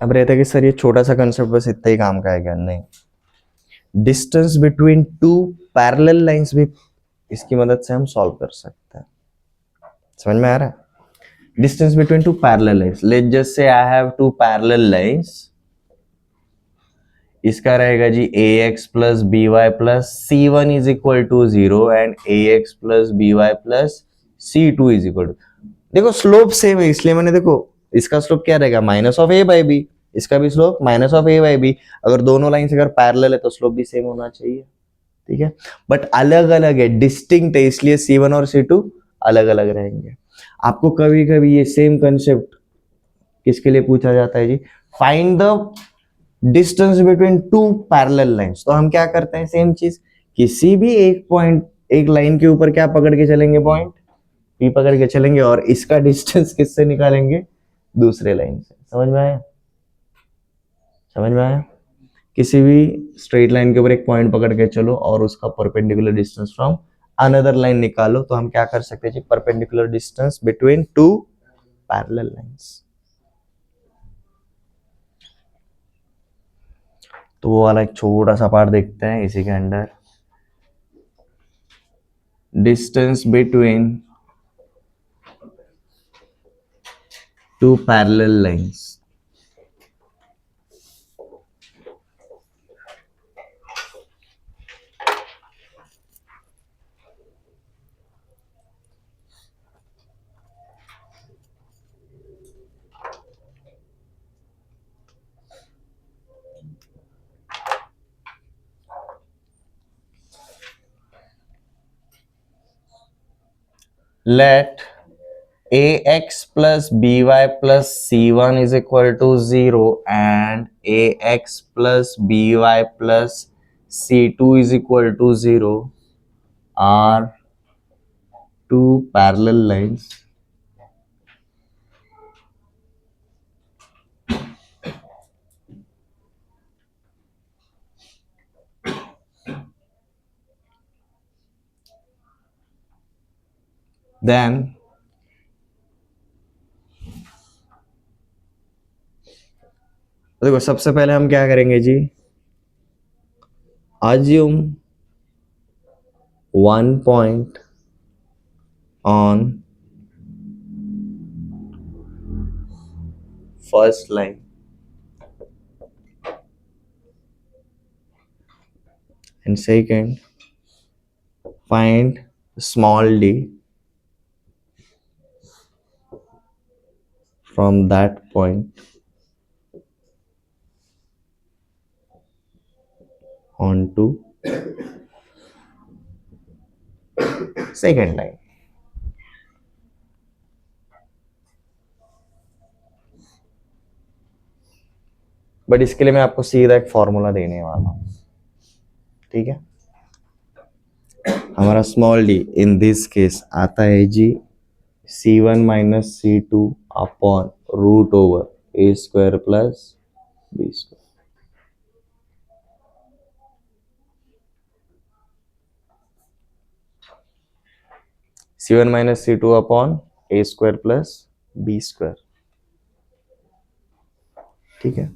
अब रहता है कि सर ये छोटा सा कंसेप्ट बस इतना ही काम का है क्या? नहीं, distance between two parallel lines भी इसकी मदद से हम सॉल्व कर सकते हैं। समझ में आ रहा है? Distance between two parallel lines, let's just say I have two parallel lines. इसका रहेगा जी ax plus B Y plus C one is equal to 0 एंड ax plus B Y plus C two is equal to, देखो slope same है इसलिए मैंने, देखो इसका स्लोप क्या रहेगा minus of a by B, इसका भी slope minus of a by B. अगर दोनों लाइन अगर पैरेलल है तो स्लोप भी सेम होना चाहिए, ठीक है। बट अलग अलग है, डिस्टिंक्ट है, इसलिए C1 और C2 अलग अलग रहेंगे। आपको कभी कभी ये सेम कंसेप्ट किसके लिए पूछा जाता है जी, find the distance between two parallel lines. तो हम क्या करते हैं सेम चीज, किसी भी एक पॉइंट एक लाइन के ऊपर क्या पकड़ के चलेंगे, पॉइंट P पकड़ के चलेंगे और इसका डिस्टेंस किससे निकालेंगे, दूसरे लाइन से। समझ में आया? समझ में आया? किसी भी स्ट्रेट लाइन के ऊपर एक पॉइंट पकड़ के चलो और उसका perpendicular distance from another line निकालो, तो हम क्या कर सकते हैं जी, perpendicular distance between two parallel lines. तो वो वाला एक छोटा सा पार्ट देखते हैं इसी के under, distance between two parallel lines. Let ax plus by plus c1 is equal to 0 and ax plus by plus c2 is equal to 0 are two parallel lines. Then देखो सबसे पहले हम क्या करेंगे जी, assume one point on first line and second find small d from that point onto second line. But इसके लिए मैं आपको सीधा एक फॉर्मूला देने वाला हूं, ठीक है। हमारा small D in this case आता है जी C1 minus C2 upon root over A square plus B square. C1 minus C2 upon A square plus B square. ठीक है.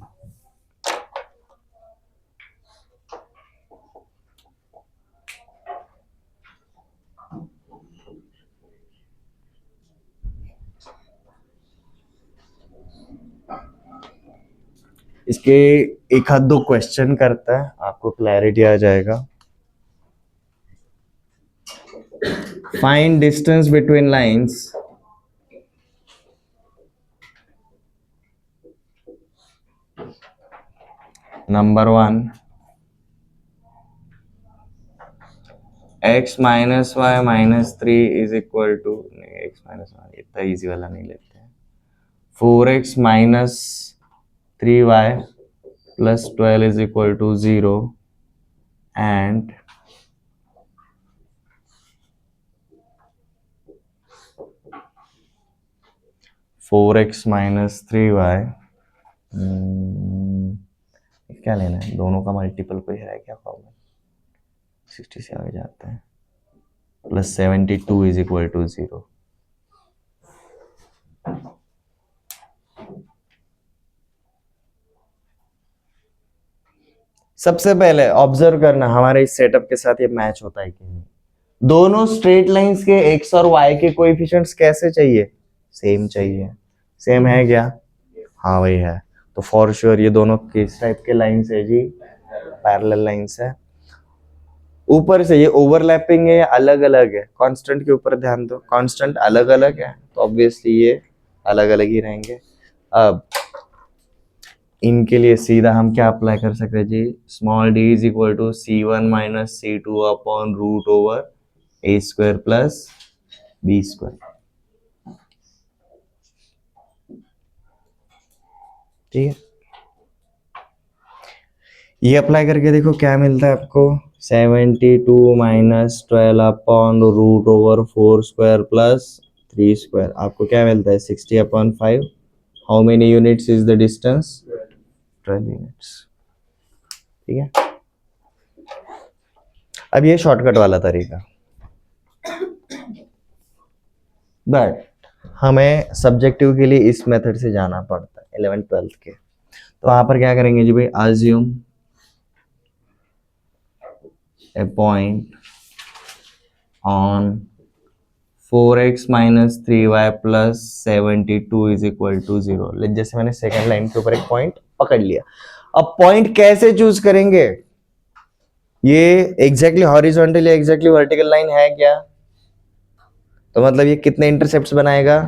इसके एक आध दो क्वेश्चन करता है, आपको क्लैरिटी आ जाएगा. Find distance between lines. Number 1, x minus Y minus 3 is equal to, x minus Y इतना इजी वाला नहीं लेते हैं. 4x minus 3y plus 12 is equal to 0 and 4x minus 3y. क्या लेना है, दोनों का मल्टीपल कोई है क्या फॉर्मूला? 60 से आगे जाते हैं. Plus 72 is equal to 0. सबसे पहले ऑब्जर्व करना हमारे इस सेटअप के साथ ये मैच होता है कि नहीं. दोनों स्ट्रेट लाइंस के x और y के कोएफिशिएंट्स कैसे चाहिए? सेम चाहिए. सेम है क्या? हाँ वही है. तो फॉर श्योर ये दोनों किस टाइप के लाइंस है जी? पैरेलल लाइंस है. ऊपर से ये ओवरलैपिंग है या अलग अलग है? कांस्टेंट के ऊपर ध्यान दो, कांस्टेंट अलग अलग है तो ऑब्वियसली ये अलग अलग ही रहेंगे. अब इनके लिए सीधा हम क्या अप्लाई कर सकते हैं जी? Small d is equal to C1 minus C2 upon root over A square plus B square. ठीक है, ये अप्लाई करके देखो क्या मिलता है आपको. 72 minus 12 upon root over 4 square plus 3 square. आपको क्या मिलता है? 60 upon 5. How many units is the distance? 12 units. ठीक है, अब ये शॉर्टकट वाला तरीका. बट हमें सब्जेक्टिव के लिए इस मेथड से जाना पड़ता है 11th-12th के. तो वहां पर क्या करेंगे जी भाई? Assume a point on 4x minus 3y plus 72 is equal to 0. जैसे मैंने सेकंड लाइन के ऊपर एक पॉइंट पकड़ लिया. अब पॉइंट कैसे चूज करेंगे? ये एग्जैक्टली हॉरिजॉन्टल या एग्जैक्टली वर्टिकल लाइन है क्या? तो मतलब ये कितने इंटरसेप्ट्स बनाएगा?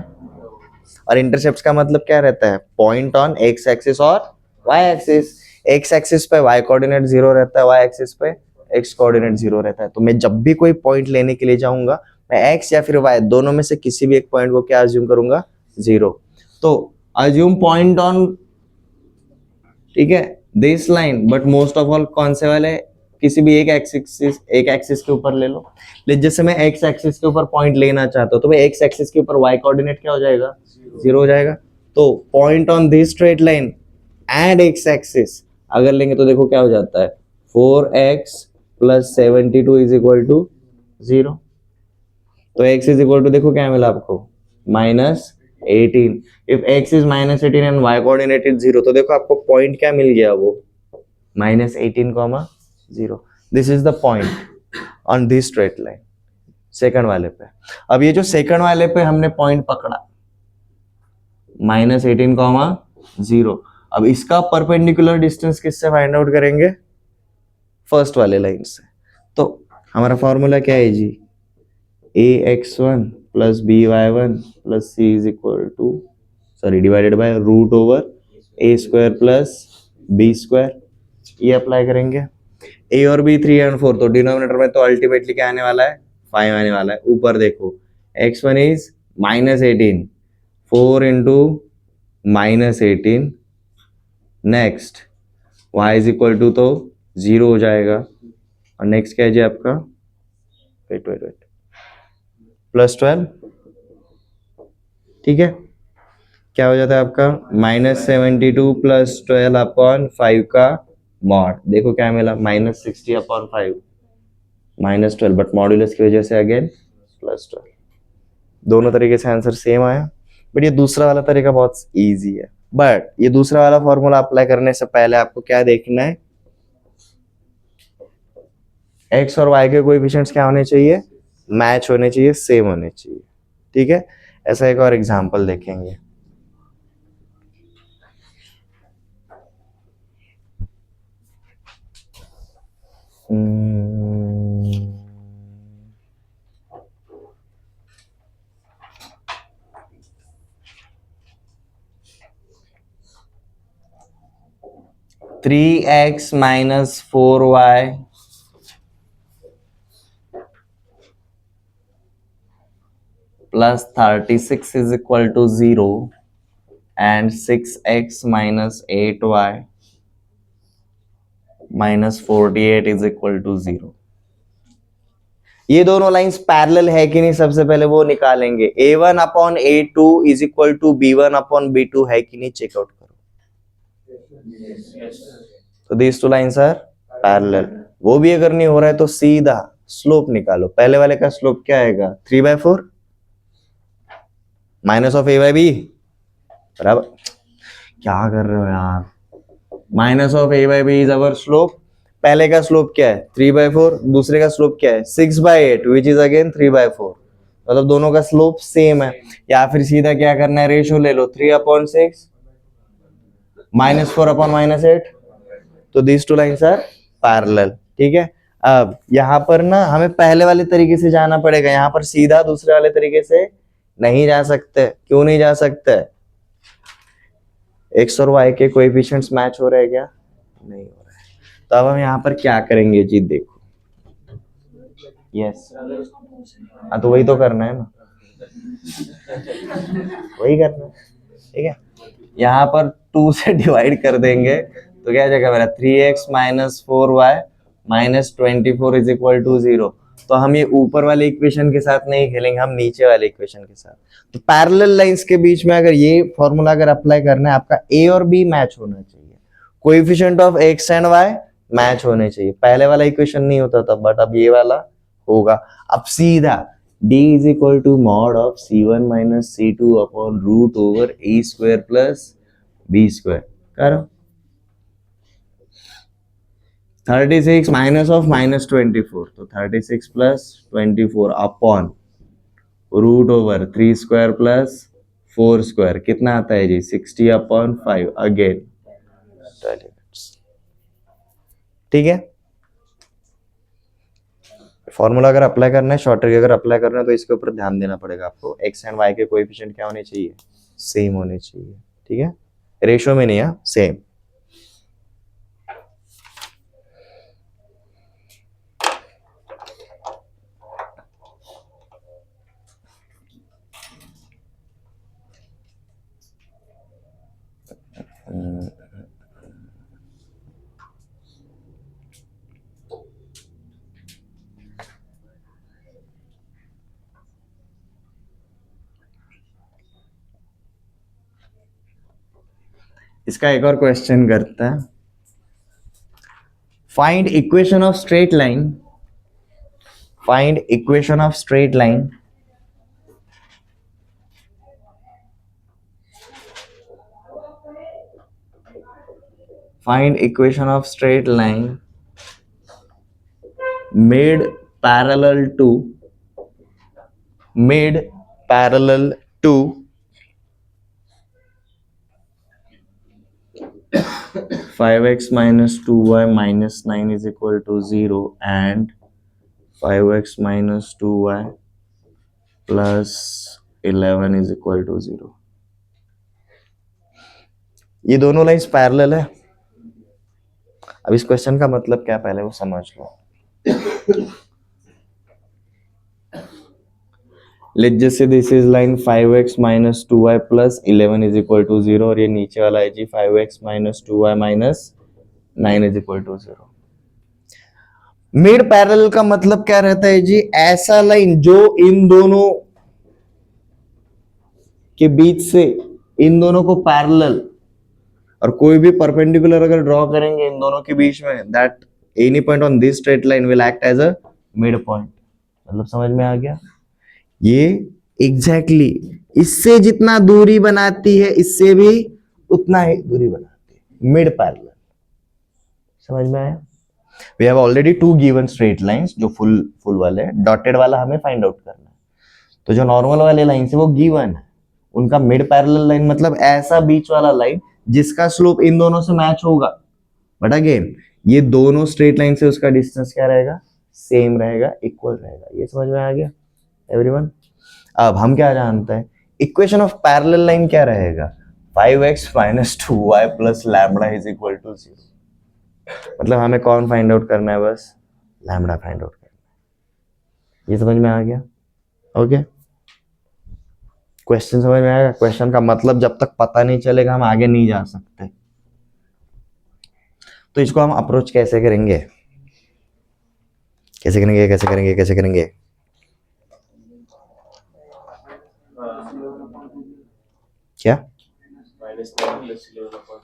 और इंटरसेप्ट्स का मतलब क्या रहता है? पॉइंट ऑन एक्स एक्सिस और वाई एक्सिस. एक्स एक्सिस पे वाई कोऑर्डिनेट 0 रहता है, वाई एक्सिस पे एक्स कोऑर्डिनेट 0 रहता है. तो मैं जब भी कोई पॉइंट लेने के लिए जाऊंगा, मैं एक्स या फिर वाई दोनों में से किसी भी एक पॉइंट को क्या अज्यूम करूंगा? 0. तो अज्यूम पॉइंट ऑन, ठीक है, this line. But most of all कौन से वाले? किसी भी एक एक्सिस के ऊपर ले लो. जैसे मैं एक्स एक्सिस के ऊपर पॉइंट लेना चाहता हूँ तो भाई एक्स एक्सिस के ऊपर वाई कोऑर्डिनेट क्या हो जाएगा? 0 हो जाएगा. तो point on this straight line and x axis अगर लेंगे तो देखो क्या हो जाता है? 4x plus 72 is equal to 0. तो x इज इक्वल टू देखो क्या मिला आपको? Minus 18. If x is minus 18 and y coordinate is 0, तो देखो आपको पॉइंट क्या मिल गया? वो minus 18 comma 0. This is the point on this straight line second वाले पे. अब ये जो सेकंड वाले पे हमने पॉइंट पकड़ा माइनस 18 कॉमा 0. अब इसका परपेंडिकुलर डिस्टेंस किससे फाइंड आउट करेंगे? फर्स्ट वाले लाइन से. तो हमारा फॉर्मूला क्या है जी? ax1 plus by1 plus c is equal to, sorry, divided by root over a square plus b square. ये अप्लाई करेंगे. a और b 3 और 4, तो डिनोमिनेटर में तो अल्टीमेटली क्या आने वाला है? 5 आने वाला है. ऊपर देखो x1 is minus 18, 4 into minus 18. Next y is equal to तो 0 हो जाएगा. और नेक्स्ट क्या है जी आपका? वेट प्लस 12 ठीक है, क्या हो जाता है आपका -72 + 12/5 का मॉड, देखो क्या मिला -60/5 -12, बट मॉड्यूलस की वजह से अगेन +12। दोनों तरीके से आंसर सेम आया, बट ये दूसरा वाला तरीका बहुत इजी है। बट ये दूसरा वाला फॉर्मूला अप्लाई करने से पहले आपको क्या देखना है, एक्स और वाई के कोएफिशिएंट्स क्या होने चाहिए, मैच होने चाहिए, सेम होने चाहिए। ठीक है, ऐसा एक और एग्जांपल देखेंगे। Hmm. 3x - 4y plus 36 is equal to 0 and 6x - 8y minus 48 is equal to 0। ये दोनों लाइंस पैरेलल है कि नहीं, सबसे पहले वो निकालेंगे। a1/a2 is equal to b1/b2 है कि नहीं, चेकआउट करो। तो these two lines are parallel. वो भी अगर नहीं हो रहा है तो सीधा स्लोप निकालो। पहले वाले का स्लोप क्या आएगा, 3/4 माइनस ऑफ a/b बराबर, क्या कर रहे हो यार, minus of a/b is our slope. पहले का स्लोप क्या है 3/4, दूसरे का स्लोप क्या है 6/8 विच इज अगेन 3/4, मतलब दोनों का स्लोप सेम है। या फिर सीधा क्या करना है, रेशियो ले लो 3/6 -4/-8, तो these two lines are parallel. ठीक है, अब यहां पर ना हमें पहले वाले तरीके से जाना पड़ेगा, यहां पर सीधा दूसरे वाले तरीके से नहीं जा सकते। क्यों नहीं जा सकते, एक्स और वाई के कोएफिशिएंट्स मैच हो रहे हैं क्या, नहीं हो रहा है। तो अब हम यहाँ पर क्या करेंगे जी, देखो यस हाँ, तो वही तो करना है ना, वही करना है। ठीक है, यहाँ पर 2 से डिवाइड कर देंगे तो क्या जगह मेरा 3x - 4y - 24 is equal to 0। तो हम ये ऊपर वाले इक्वेशन के साथ नहीं खेलेंगे, हम नीचे वाले इक्वेशन के साथ। तो पैरेलल लाइंस के बीच में अगर ये फॉर्मूला अगर अप्लाई करना है, आपका ए और बी मैच होना चाहिए, coefficient of X and Y match होने चाहिए। पहले वाला इक्वेशन नहीं होता था, बट अब ये वाला होगा। अब सीधा d is equal to mod of c1 - c2 upon √a² plus b² करो। 36 माइनस ऑफ -24, तो 36 प्लस 24 अपॉन √3² प्लस 4² कितना आता है जी 60/5 अगेन 12। ठीक है, फॉर्मूला अगर अप्लाई करना है, शॉर्ट ट्रिक अगर अप्लाई करना है, तो इसके ऊपर ध्यान देना पड़ेगा आपको। एक्स एंड वाई के कोएफिशिएंट क्या होने चाहिए, सेम होने चाहिए। ठीक है, रेशियो में नहीं है, सेम। इसका एक और क्वेश्चन करता है, find equation of straight line, find equation of straight line find equation of straight line made parallel to 5x - 2y - 9 is equal to 0 and 5x - 2y plus 11 is equal to 0। ये दोनों lines parallel है। अब इस question का मतलब क्या पहले वो समझ लो। Let's just say this is line 5x - 2y plus 11 is equal to 0 और ये नीचे वाला है जी 5x - 2y minus 9 is equal to 0। Mid parallel का मतलब क्या रहता है जी, ऐसा लाइन जो इन दोनों के बीच से इन दोनों को पैरेलल और कोई भी परपेंडिकुलर अगर ड्रॉ करेंगे इन दोनों के बीच में, that any point on this straight line will act as a mid point. मतलब समझ में आ गया? ये एग्जैक्टली इससे जितना दूरी बनाती है इससे भी उतना ही दूरी बनाती है, मिड पैरेलल। समझ में आया? We have already two given straight lines जो फुल वाले हैं, डॉटेड वाला हमें फाइंड आउट करना है। तो जो नॉर्मल वाले लाइन है वो गिवन है, उनका मिड पैरेलल लाइन मतलब ऐसा बीच वाला लाइन जिसका स्लोप इन दोनों से मैच होगा। बट अगेन ये दोनों स्ट्रेट लाइन से उसका डिस्टेंस क्या रहेगा? सेम रहेगा, इक्वल रहेगा। ये समझ में आ गया एवरीवन? अब हम क्या जानते हैं, इक्वेशन ऑफ पैरेलल लाइन क्या रहेगा? 5x minus 2y plus lambda is equal to 0। मतलब हमें कौन फाइंड आउट करना है? बस लैम्बडा फाइंड आउट करना है। ये समझ में आ गया? ओके, क्वेश्चन समझ में आएगा? क्वेश्चन का मतलब जब तक पता नहीं चलेगा हम आगे नहीं जा सकते। तो इसको हम अप्रोच कैसे करेंगे? कैसे करेंगे? कैसे करेंगे? कैसे करेंगे? क्या? -9 + 11/2।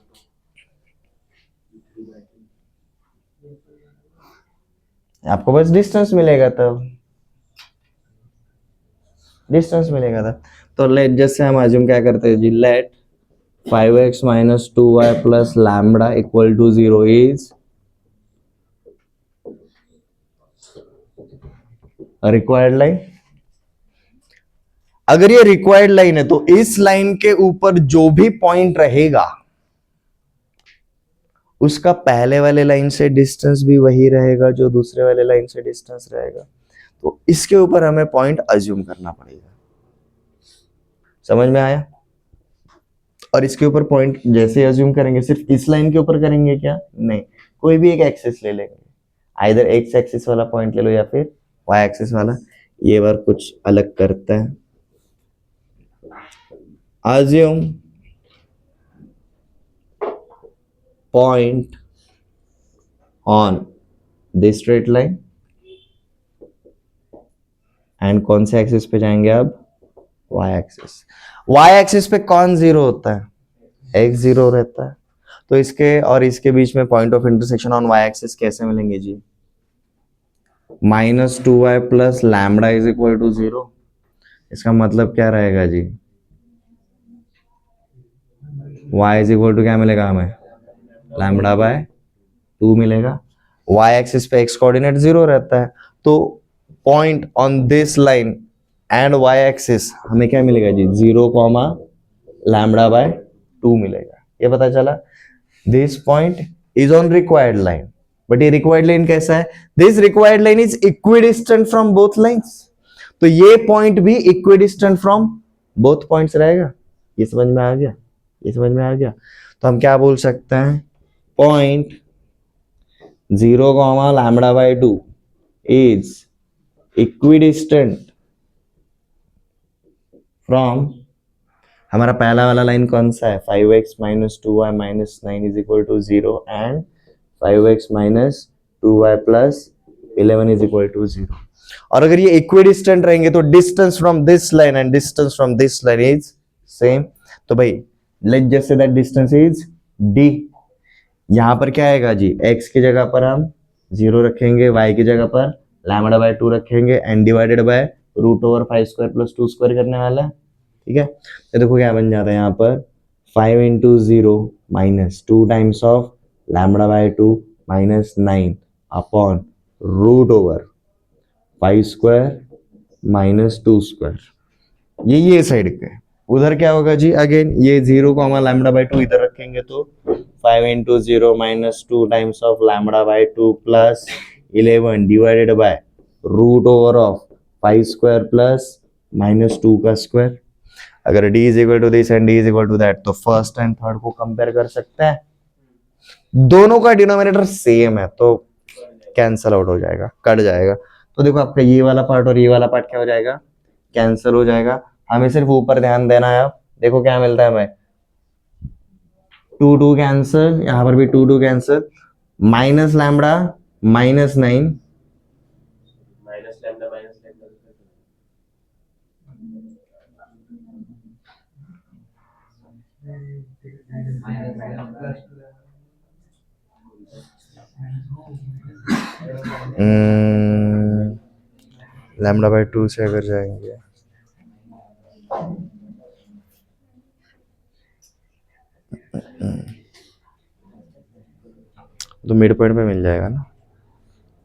आपको बस डिस्टेंस मिलेगा तब, डिस्टेंस मिलेगा तब। तो लेट जैसे हम अज्यूम क्या करते हैं जी, लेट 5x minus 2y plus lambda equal to 0 is required लाइन। अगर ये रिक्वायर्ड लाइन है तो इस लाइन के ऊपर जो भी पॉइंट रहेगा उसका पहले वाले लाइन से डिस्टेंस भी वही रहेगा जो दूसरे वाले लाइन से डिस्टेंस रहेगा। तो इसके ऊपर हमें पॉइंट अज्यूम करना पड़ेगा। समझ में आया? और इसके ऊपर पॉइंट जैसे अज्यूम करेंगे सिर्फ इस लाइन के ऊपर करेंगे क्या? नहीं, कोई भी एक एक्सिस ले लेंगे, आइदर एक्स एक्सिस वाला पॉइंट ले लो या फिर वाई एक्सिस वाला। ये बार कुछ अलग करता है। Assume point on this straight line and कौन से एक्सिस पे जाएंगे अब? Y axis. वाई एक्सिस पे कौन जीरो होता है? एक्स जीरो रहता है। तो इसके और इसके बीच में point of intersection on Y axis कैसे मिलेंगे जी? -2y plus lambda is equal to 0। इसका मतलब क्या रहेगा जी? y इज इक्वल टू क्या मिलेगा हमें? लैम्बडा बाय 2 मिलेगा। y एक्सिस पे x कोऑर्डिनेट 0 रहता है, तो point on this line and y axis हमें क्या मिलेगा जी? 0, लैम्बडा बाय 2 मिलेगा। ये पता चला? This point is on required line. But ये रिक्वायर्ड लाइन कैसा है? This required line is equidistant from both lines. तो ये पॉइंट भी इक्विडिस्टेंट फ्रॉम बोथ पॉइंट्स रहेगा। ये समझ में आ गया? ये समझ में आ गया? तो हम क्या बोल सकते हैं? Point 0, lambda by 2 is equidistant from, हमारा पहला वाला लाइन कौन सा है? 5x minus 2y minus 9 is equal to 0 and 5x minus 2y plus 11 is equal to 0। और अगर ये इक्विडिस्टेंट रहेंगे तो distance from this line and distance from this line is same. तो भाई let just say that distance is d। यहां पर क्या आएगा जी? x की जगह पर हम 0 रखेंगे, y की जगह पर लैम्बडा बाय 2 रखेंगे एंड डिवाइडेड बाय √5² + 2² करने वाला है। ठीक है, तो देखो क्या बन जाता है यहाँ पर 5 × 0 -2 times of lambda by 2 -9 upon √5² - 2²। ये साइड पे उधर क्या होगा जी? अगेन ये 0, लैम्बडा बाय 2 इधर रखेंगे तो 5 × 0 -2 times of lambda by 2 plus 11 divided by √5² + -2 का स्क्वायर। अगर d is equal to this and d is equal to that तो फर्स्ट एंड थर्ड को कंपेयर कर सकते हैं। दोनों का डिनोमिनेटर सेम है तो कैंसल आउट हो जाएगा, कट जाएगा। तो देखो आपका ये वाला पार्ट और ये वाला पार्ट क्या हो जाएगा? कैंसल हो जाएगा। हमें सिर्फ ऊपर ध्यान देना है। अब देखो क्या मिलता है हमें? 2 कैंसल, यहां पर भी 2 cancel, minus lambda -9 -λ -λ lambda by 2 से अगर जाएंगे तो मिड पॉइंट पे मिल जाएगा ना,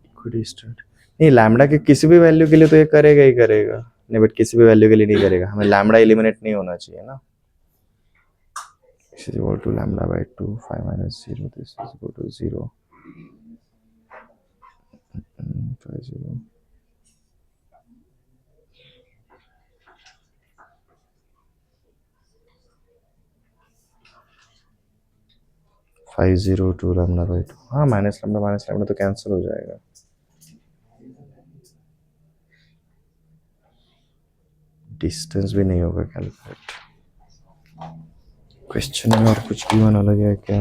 इक्विटी स्टार्ट। नहीं, लैम्डा के किसी भी वैल्यू के लिए तो ये करेगा ही करेगा, नहीं बट किसी भी वैल्यू के लिए नहीं करेगा, हमें लैम्डा एलिमिनेट नहीं होना चाहिए ना। This is equal to lambda by 2, 5 minus 0, this is equal to 0, 5 0, 5 0 2 lambda by 2, हाँ माइनस लैम्डा तो कैंसिल हो जाएगा। डिस्टेंस भी नहीं होगा कैलकुलेट। क्वेश्चन में और कुछ भी बना लगे क्या?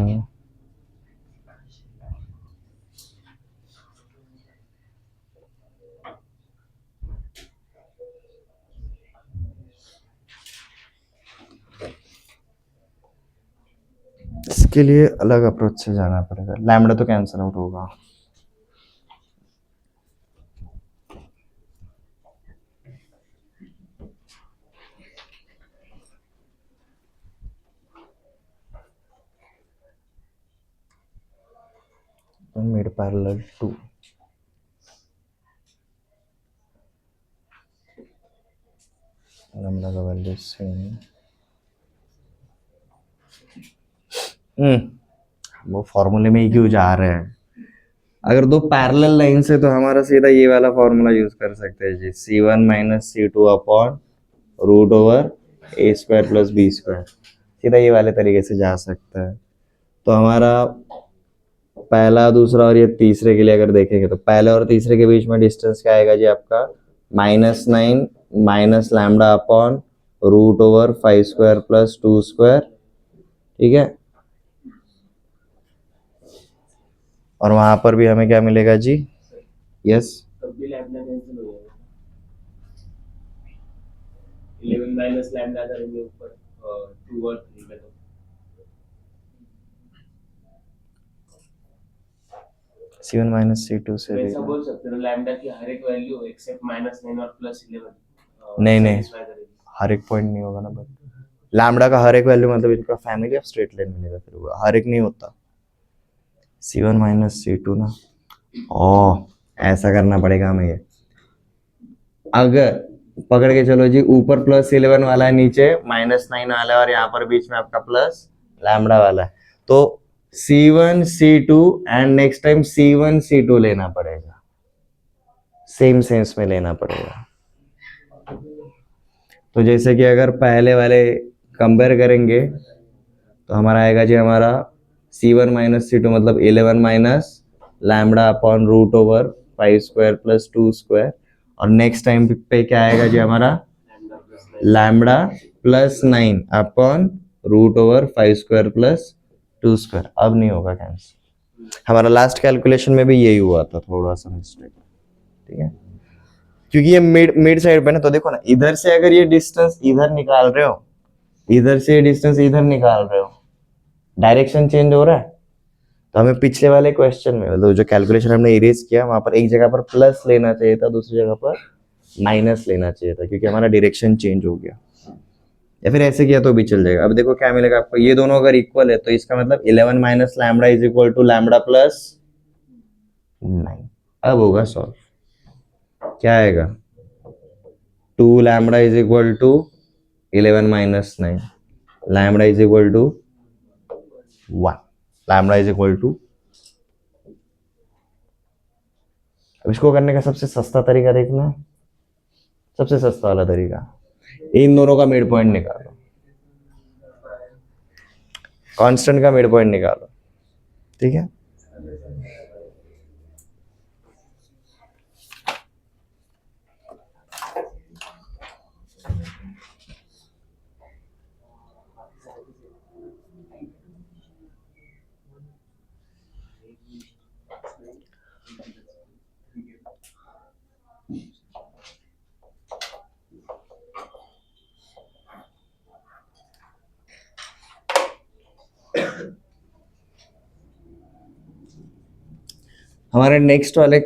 इसके लिए अलग अप्रोच से जाना पड़ेगा, लैम्डा तो कैंसिल आउट होगा। मिड पैरेलल टू, लैम्डा का वैल्यू सेम। वो फॉर्मूले में ही क्यों जा रहे हैं? अगर दो पैरेलल लाइन से तो हमारा सीधा ये वाला फॉर्मूला यूज कर सकते हैं जी, C1 minus C2 upon root over A square plus B square, सीधा ये वाले तरीके से जा सकता है। तो हमारा पहला, दूसरा और ये तीसरे के लिए अगर देखेंगे तो पहले और तीसरे के बीच में डिस्टेंस क्या आएगा जी आपका, -9 minus lambda upon root over 5 square plus 2 square, ठीक है। और वहां पर भी हमें क्या मिलेगा जी, यस तब भी लैम्डा कैंसिल हो जाएगा। 11 माइनस लैम्डा करेंगे ऊपर 2 और 3 में तो C1 माइनस C2 से भी ऐसा बोल सकते हो लैम्डा की हर एक वैल्यू एक्सेप्ट -9 और +11 नहीं नहीं, satisfy करेगी। हर एक पॉइंट नहीं होगा ना बट लैम्डा का हर एक वैल्यू मतलब इनका फैमिली ऑफ स्ट्रेट लाइन मिलेगा, फिर वो हर एक नहीं होता। C1 माइनस C2 ना, ओ ऐसा करना पड़ेगा हमें। ये अगर पकड़ के चलो जी, ऊपर +11 वाला है, नीचे -9 वाला है और यहाँ पर बीच में आपका प्लस लैम्डा वाला है, तो C1 C2 and next time C1 C2 लेना पड़ेगा, सेम सेंस में लेना पड़ेगा। तो जैसे कि अगर पहले वाले कंपेयर करेंगे तो हमारा आएगा जी, हमारा C1 माइनस C2 मतलब 11 minus lambda upon root over 5 square plus 2 square, और नेक्स्ट टाइम पे क्या आएगा जी हमारा, lambda plus 9 upon root over 5 square plus 2 square. अब नहीं होगा कैंसिल, हमारा लास्ट कैलकुलेशन में भी यही हुआ था, थोड़ा सा मिस्टेक, ठीक है, क्योंकि ये मिड मिड साइड पे ना। तो देखो ना, इधर से अगर ये डिस्टेंस इधर निकाल रहे हो, इधर से ये डिस्टेंस इधर निकाल रहे हो, डायरेक्शन चेंज हो रहा है। तो हमें पिछले वाले क्वेश्चन में मतलब जो कैलकुलेशन हमने इरेज किया, वहां पर एक जगह पर प्लस लेना चाहिए था, दूसरी जगह पर माइनस लेना चाहिए था, क्योंकि हमारा डायरेक्शन चेंज हो गया। या फिर ऐसे किया तो भी चल जाएगा। अब देखो क्या मिलेगा आपको, ये दोनों अगर इक्वल है तो इसका मतलब 11 minus lambda is equal to lambda plus 9। अब होगा सॉल्व, क्या आएगा, 2 lambda is equal to 11 minus 9, lambda is equal to 1, lambda is equal to. अब इसको करने का सबसे सस्ता तरीका देखना है, सबसे सस्ता वाला तरीका, इन दोनों का मिड पॉइंट निकालो, कांस्टेंट का मिड पॉइंट निकालो, ठीक है। हमारे नेक्स्ट वाले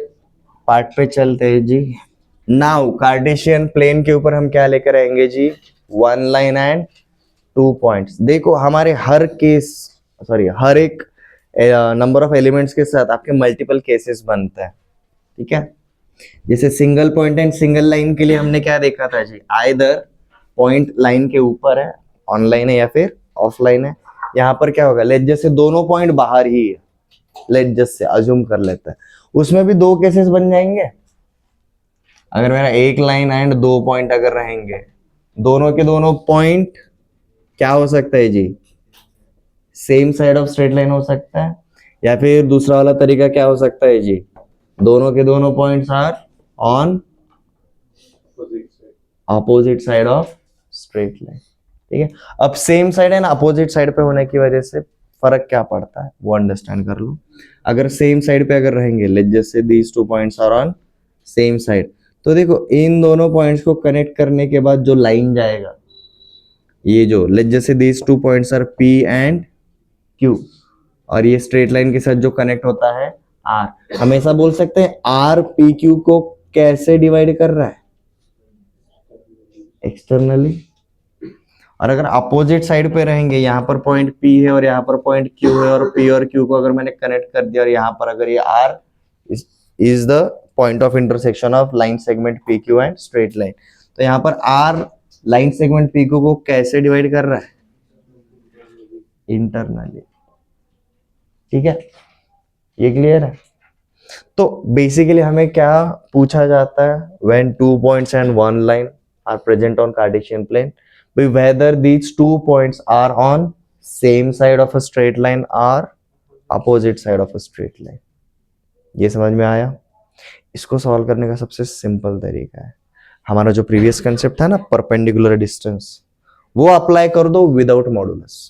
पार्ट पे चलते हैं जी। नाउ कार्टेशियन प्लेन के ऊपर हम क्या लेकर आएंगे जी, one line and two points. देखो हमारे हर केस, सॉरी हर एक नंबर ऑफ एलिमेंट्स के साथ आपके मल्टीपल केसेस बनते हैं, ठीक है। जैसे single point and single line के लिए हमने क्या देखा था जी, आइदर पॉइंट लाइन के ऊपर है, ऑनलाइन है या फिर ऑफलाइन है। यहाँ पर क्या होगा, लेट जैसे दोनों पॉइंट बाहर ही है, लेट जस्ट से अज्यूम कर लेते हैं, उसमें भी दो केसेस बन जाएंगे। अगर मेरा एक लाइन एंड दो पॉइंट अगर रहेंगे, दोनों के दोनों पॉइंट क्या हो सकता है जी, same side of straight line हो सकता है, या फिर दूसरा वाला तरीका क्या हो सकता है जी, दोनों के दोनों points are on opposite side of straight line, ठीक है। अब same side and opposite side पे होने की वजह से फर्क क्या पड़ता है वो अंडरस्टैंड कर लो। अगर सेम साइड पे अगर रहेंगे, let's just say these two points are on same side, तो देखो इन दोनों पॉइंट्स को कनेक्ट करने के बाद जो लाइन जाएगा, ये जो let's just say these two points R P and Q, और ये स्ट्रेट लाइन के साथ जो कनेक्ट होता है आर, हमेशा बोल सकते हैं आर पी क्यू को कैसे डिवाइड कर रहा है, एक्सटर्नली। और अगर अपोजिट साइड पे रहेंगे, यहाँ पर पॉइंट P है और यहाँ पर पॉइंट Q है, और P और Q को अगर मैंने कनेक्ट कर दिया और यहाँ पर अगर ये R is the point of intersection of line segment PQ and straight line, तो यहाँ पर R लाइन सेगमेंट PQ को कैसे डिवाइड कर रहा है, इंटरनली, ठीक है। ये क्लियर है। तो बेसिकली हमें क्या पूछा जाता है, when two points and one line are present on Cartesian plane, whether these two points are on same side of a straight line or opposite side of a straight line। ये समझ में आया। इसको सॉल्व करने का सबसे simple तरीका है, हमारा जो प्रीवियस कंसेप्ट था ना परपेंडिकुलर डिस्टेंस, वो अप्लाई कर दो विदाउट मॉडुलस।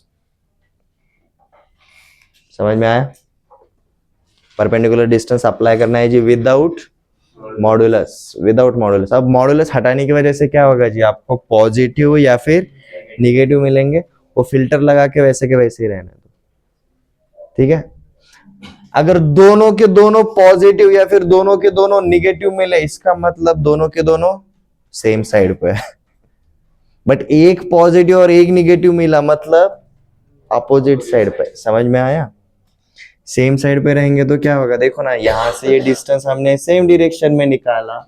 समझ में आया, परपेंडिकुलर डिस्टेंस अप्लाई करना है जी विदाउट मॉडुलस, विदाउट मॉडुलस। अब मॉडुलस हटाने की वजह से क्या होगा जी, आपको पॉजिटिव या फिर निगेटिव मिलेंगे, वो फिल्टर लगा के वैसे के वैसे ही रहने दो, ठीक है। अगर दोनों के दोनों पॉजिटिव या फिर दोनों के दोनों निगेटिव मिले, इसका मतलब दोनों के दोनों सेम साइड पे है। बट एक पॉजिटिव और एक निगेटिव मिला मतलब अपोजिट साइड पे। समझ में आया। सेम साइड पे रहेंगे तो क्या होगा, देखो ना, यहां से ये डिस्टेंस हमने सेम डायरेक्शन में निकाला,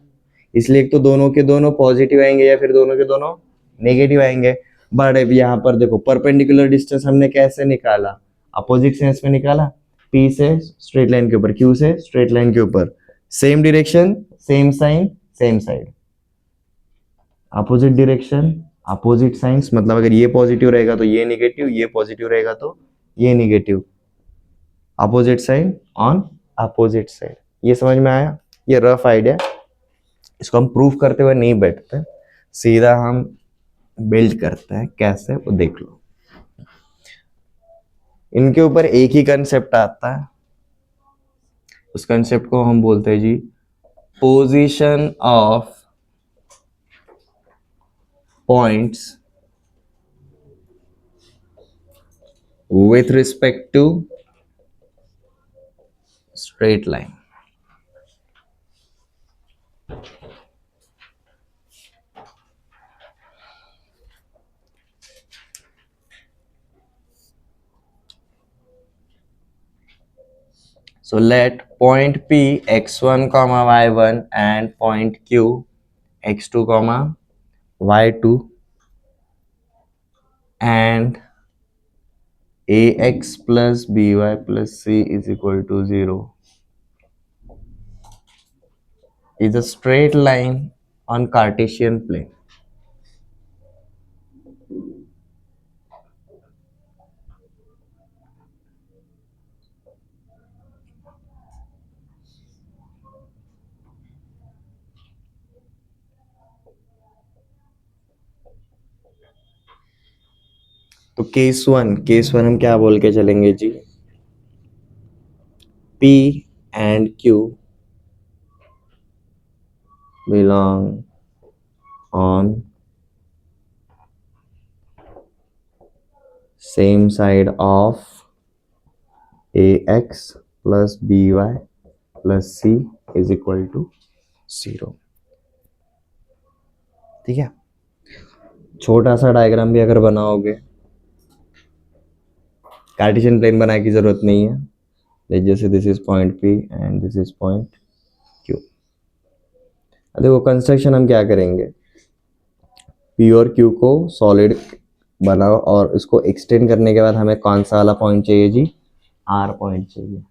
इसलिए एक तो दोनों के दोनों पॉजिटिव आएंगे या फिर दोनों के दोनों नेगेटिव आएंगे। बट अब यहाँ पर देखो परपेंडिकुलर डिस्टेंस हमने कैसे निकाला, अपोजिट सेंस में निकाला, P से स्ट्रेट लाइन के ऊपर, Q से स्ट्रेट लाइन के ऊपर, same direction same sign same side, opposite direction opposite signs, मतलब अगर ये पॉजिटिव रहेगा तो ये निगेटिव, ये पॉजिटिव रहेगा तो ये negative, opposite side on opposite side. ये समझ में आया। ये रफ आइडिया, इसको हम प्रूफ करते हुए नहीं बैठते, सीधा हम बिल्ड करते हैं, कैसे वो देख लो। इनके ऊपर एक ही कंसेप्ट आता है, उस कंसेप्ट को हम बोलते हैं जी position of points with respect to straight line। So let point P x1 comma y1 and point Q x2 comma y2 and ax plus by plus c is equal to 0 is a straight line on Cartesian plane। तो case one हम क्या बोल के चलेंगे जी, P and Q belong on same side of ax plus by plus C is equal to 0। ठीक है, छोटा सा डायग्राम भी अगर बनाओगे, कार्टेशियन प्लेन बनाने की जरूरत नहीं है, जैसे this is point P and this is point Q. देखो कंस्ट्रक्शन हम क्या करेंगे, पी और क्यू को सॉलिड बनाओ और इसको एक्सटेंड करने के बाद हमें कौन सा वाला पॉइंट चाहिए जी, आर पॉइंट चाहिए।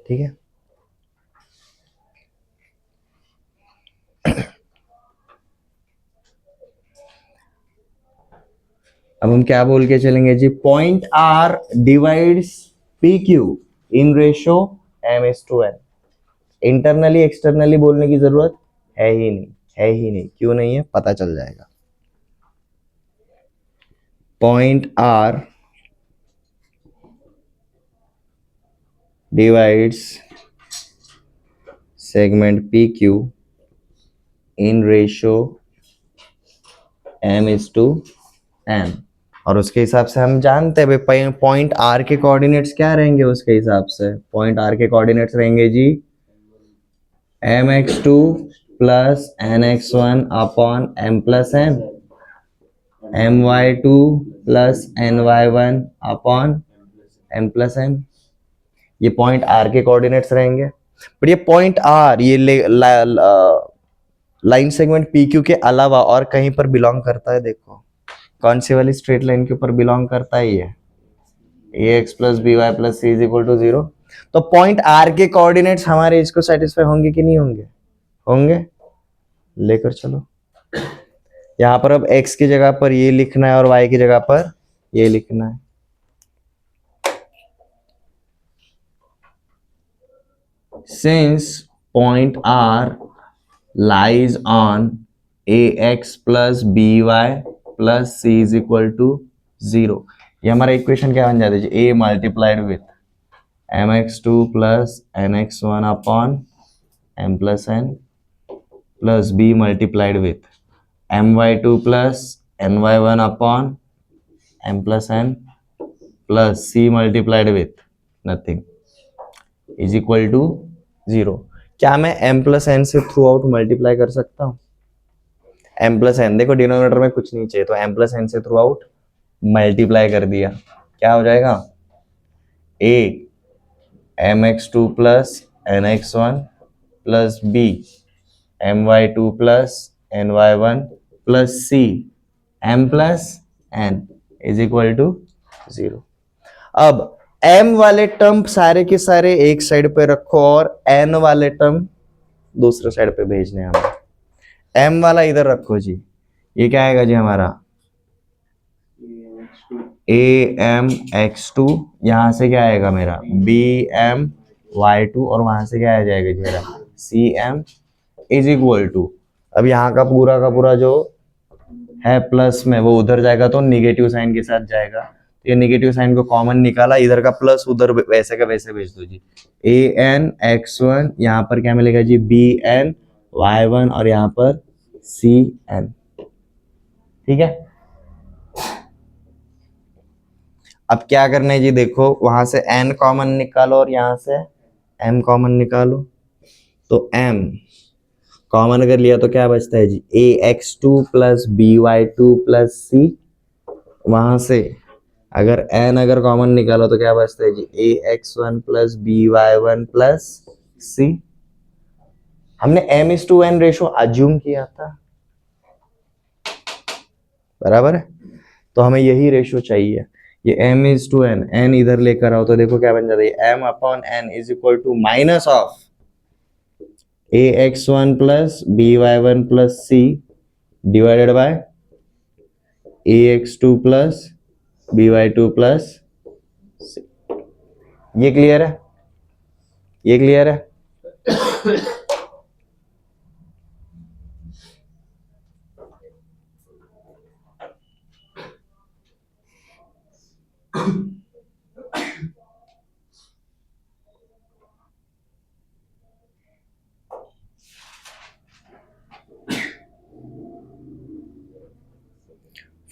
ठीक है, अब हम क्या बोल के चलेंगे जी, point R divides P Q in ratio M is to N. Internally externally बोलने की जरूरत है ही नहीं, है ही नहीं। क्यों नहीं है, पता चल जाएगा। Point R divides segment P Q in ratio M is to N, और उसके हिसाब से हम जानते हैं भाई पॉइंट आर के कोऑर्डिनेट्स क्या रहेंगे। उसके हिसाब से पॉइंट आर के कोऑर्डिनेट्स रहेंगे जी M X two plus N X one upon M plus N, M Y two plus N Y one upon M plus N. ये पॉइंट आर के कोऑर्डिनेट्स रहेंगे। बट ये पॉइंट आर ये line segment P Q के अलावा और कहीं पर बिलोंग करता है। देखो कौन सी वाली स्ट्रेट लाइन के ऊपर बिलोंग करता है ये, A X plus B Y plus C is equal to 0। तो पॉइंट आर के कोऑर्डिनेट्स हमारे इसको सेटिस्फाई होंगे कि नहीं होंगे, होंगे। लेकर चलो, यहां पर अब x की जगह पर ये लिखना है और y की जगह पर ये लिखना है। Since point R lies on ax plus by plus c is equal to 0, ये हमारा इक्वेशन क्या बन जाता है, a multiplied with mx2 plus nx1 upon m plus n plus b multiplied with my2 plus ny1 upon m plus n plus c multiplied with nothing is equal to 0। क्या मैं m plus N से throughout multiply कर सकता हूं, m plus N, देखो denominator में कुछ नहीं चाहिए तो m प्लस एन से थ्रू आउट मल्टीप्लाई कर दिया, क्या हो जाएगा, a mx2 plus nx1 plus b my2 plus ny1 plus c m plus n is equal to 0। अब m वाले टर्म सारे के सारे एक साइड पे रखो और n वाले टर्म दूसरे साइड पे भेजने हैं हमें। m वाला इधर रखो जी, ये क्या आएगा जी हमारा a m x2, यहां से क्या आएगा मेरा b m y2 और वहां से क्या आ जाएगा जी मेरा c m is equal to, अब यहाँ का पूरा जो है प्लस में वो उधर जाएगा तो निगेटिव साइन के साथ जाएगा। ये नेगेटिव साइन को कॉमन निकाला, इधर का प्लस उधर वैसे का वैसे भेज दो जी। ए एन एक्स वन, यहाँ पर क्या मिलेगा जी बी एन वाई वन और यहाँ पर सी एन। ठीक है, अब क्या करना है जी, देखो वहां से एन कॉमन निकालो और यहाँ से एम कॉमन निकालो। तो एम कॉमन अगर लिया तो क्या बचता है जी A X two plus B Y two plus C, वहां से अगर n अगर कॉमन निकालो तो क्या बचता है जी A X one plus B Y one plus C. हमने m is to N ratio assume किया था, बराबर है, तो हमें यही रेशो चाहिए। ये m is to N, n इधर लेकर आओ तो देखो क्या बन जाता है m upon n is equal to minus of A X one plus B Y one plus C divided by A X two plus B Y two plus, ये क्लियर है, ये क्लियर है।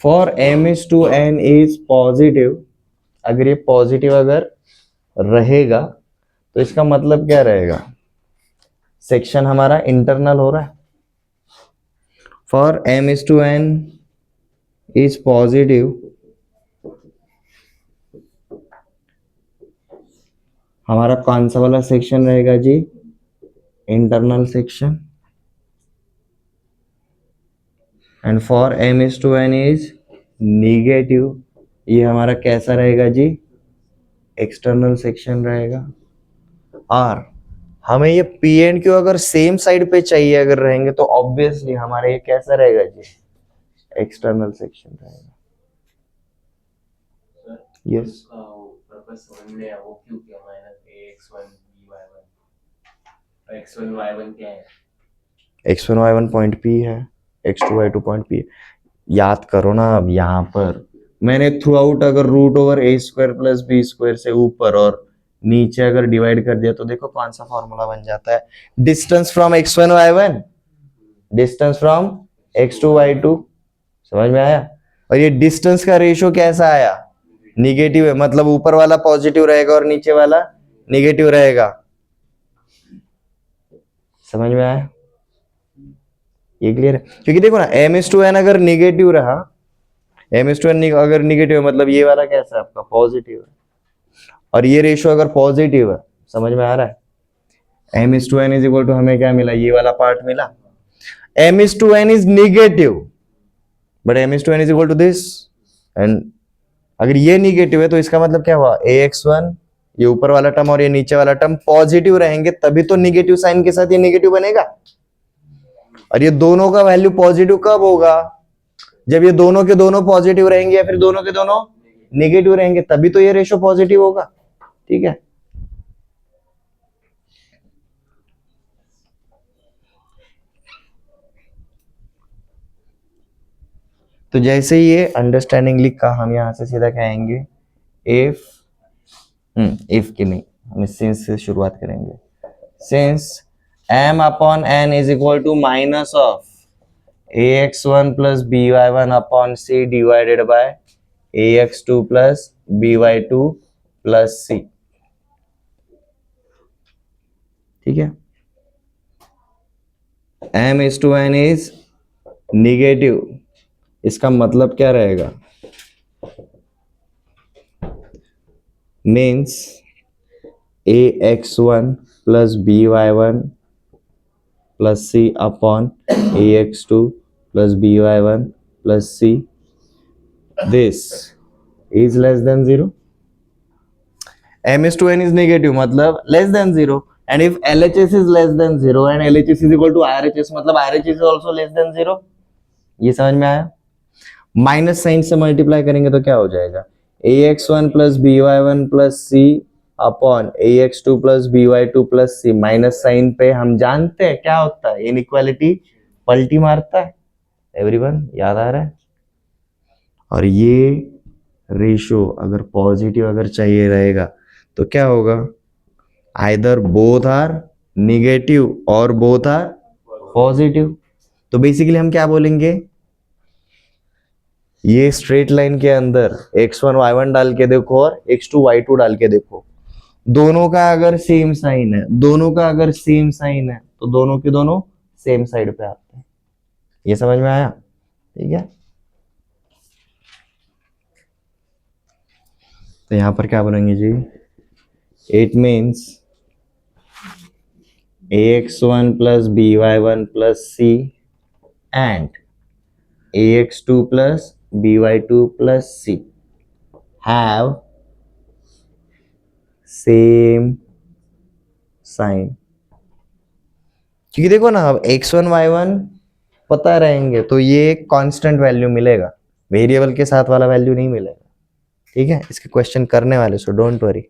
For m is to n is positive, अगर ये positive अगर रहेगा तो इसका मतलब क्या रहेगा, सेक्शन हमारा इंटरनल हो रहा है. For m is to n is positive, हमारा कौन सा वाला सेक्शन रहेगा जी, internal section. And for m is to n is negative, ये हमारा कैसा रहेगा जी, एक्सटर्नल सेक्शन रहेगा. और हमें ये पी एंड क्यू अगर सेम साइड पे चाहिए अगर रहेंगे तो ऑब्वियसली हमारा ये कैसा रहेगा जी, एक्सटर्नल सेक्शन रहेगा. यस पर्पस समझ में आया, वो क्यों किया minus ax1 by1 x1 y1 क्या है? x1 y1 पॉइंट P है, x2 y2 पॉइंट P है. याद करो ना, अब यहाँ पर मैंने थ्रू आउट अगर root over A square plus B square से ऊपर और नीचे अगर डिवाइड कर दिया तो देखो कौन सा फॉर्मूला बन जाता है, distance from x1 y1 distance from x2 y2. समझ में आया. और ये डिस्टेंस का रेशियो कैसा आया, निगेटिव है, मतलब ऊपर वाला पॉजिटिव रहेगा और नीचे वाला निगेटिव रहेगा. समझ में आया, ये क्लियर है. क्योंकि देखो ना m इज टू n अगर निगेटिव रहा, m इज टू n अगर निगेटिव है मतलब ये वाला कैसा है आपका, पॉजिटिव है. और ये रेशियो अगर पॉजिटिव है, समझ में आ रहा है, m is to n is equal to हमें क्या मिला, ये वाला पार्ट मिला. m is to n is negative but m is to n is equal to this. And अगर ये निगेटिव है तो इसका मतलब क्या हुआ, ax1 ये ऊपर वाला टर्म और ये नीचे वाला टर्म पॉजिटिव रहेंगे तभी तो निगेटिव साइन के साथ ये निगेटिव बनेगा. और ये दोनों का वैल्यू पॉजिटिव कब होगा, जब ये दोनों के दोनों पॉजिटिव रहेंगे या फिर दोनों के दोनों नेगेटिव रहेंगे, तभी तो ये रेशियो पॉजिटिव होगा. ठीक है. तो जैसे ही ये अंडरस्टैंडिंग लिखा हम यहां से सीधा कहेंगे इफ की नहीं, हम सिंस से शुरुआत करेंगे. Since m upon n is equal to minus of ax1 plus by1 upon c divided by ax2 plus by2 plus c. ठीक है. m is to n is negative, इसका मतलब क्या रहेगा, means ax1 plus by1 plus c upon ax2 plus by1 plus c, this is less than 0. m is to n is negative मतलब less than 0. and if LHS is less than 0 and LHS is equal to RHS मतलब RHS is also less than 0. ये समझ में आया. Minus sign से multiply करेंगे तो क्या हो जाएगा, ax1 plus by1 plus c upon ax2 plus by2 plus c. Minus sign पे हम जानते हैं क्या होता है, इनइक्वालिटी पलटी मारता है. एवरीवन याद आ रहा है. और ये रेशियो अगर पॉजिटिव अगर चाहिए रहेगा तो क्या होगा, आइदर बोथ आर निगेटिव और बोथ आर पॉजिटिव. तो बेसिकली हम क्या बोलेंगे, ये स्ट्रेट लाइन के अंदर x1 y1 डाल के देखो और x2 y2 डाल के देखो, दोनों का अगर सेम साइन है, दोनों का अगर सेम साइन है तो दोनों के दोनों सेम साइड पे आते हैं. ये समझ में आया. ठीक है. तो यहां पर क्या बोलेंगे जी, it means ax1 plus by1 plus c and ax2 plus by2 plus c have same sign. क्योंकि देखो ना, अब x1 y1 पता रहेंगे तो ये कांस्टेंट वैल्यू मिलेगा, वेरिएबल के साथ वाला वैल्यू नहीं मिलेगा. ठीक है. इसके क्वेश्चन करने वाले, सो डोंट वरी.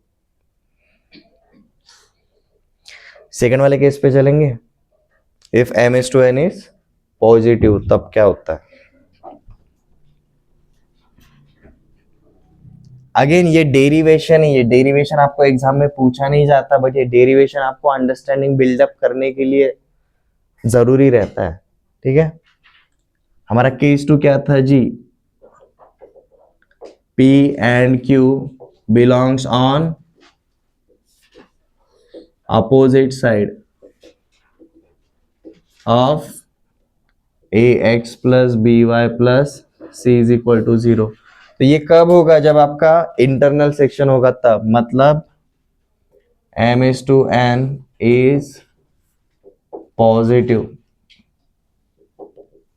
सेकंड वाले केस पे चलेंगे. If m is to n is positive तब क्या होता है. अगेन ये डेरिवेशन है, ये डेरिवेशन आपको एग्जाम में पूछा नहीं जाता, बट ये डेरिवेशन आपको अंडरस्टैंडिंग बिल्डअप करने के लिए जरूरी रहता है. ठीक है. हमारा केस टू क्या था जी, P and Q belongs on opposite side of ax plus by plus c is equal to 0। तो ये कब होगा? जब आपका इंटरनल सेक्शन होगा तब, मतलब m is to n is positive,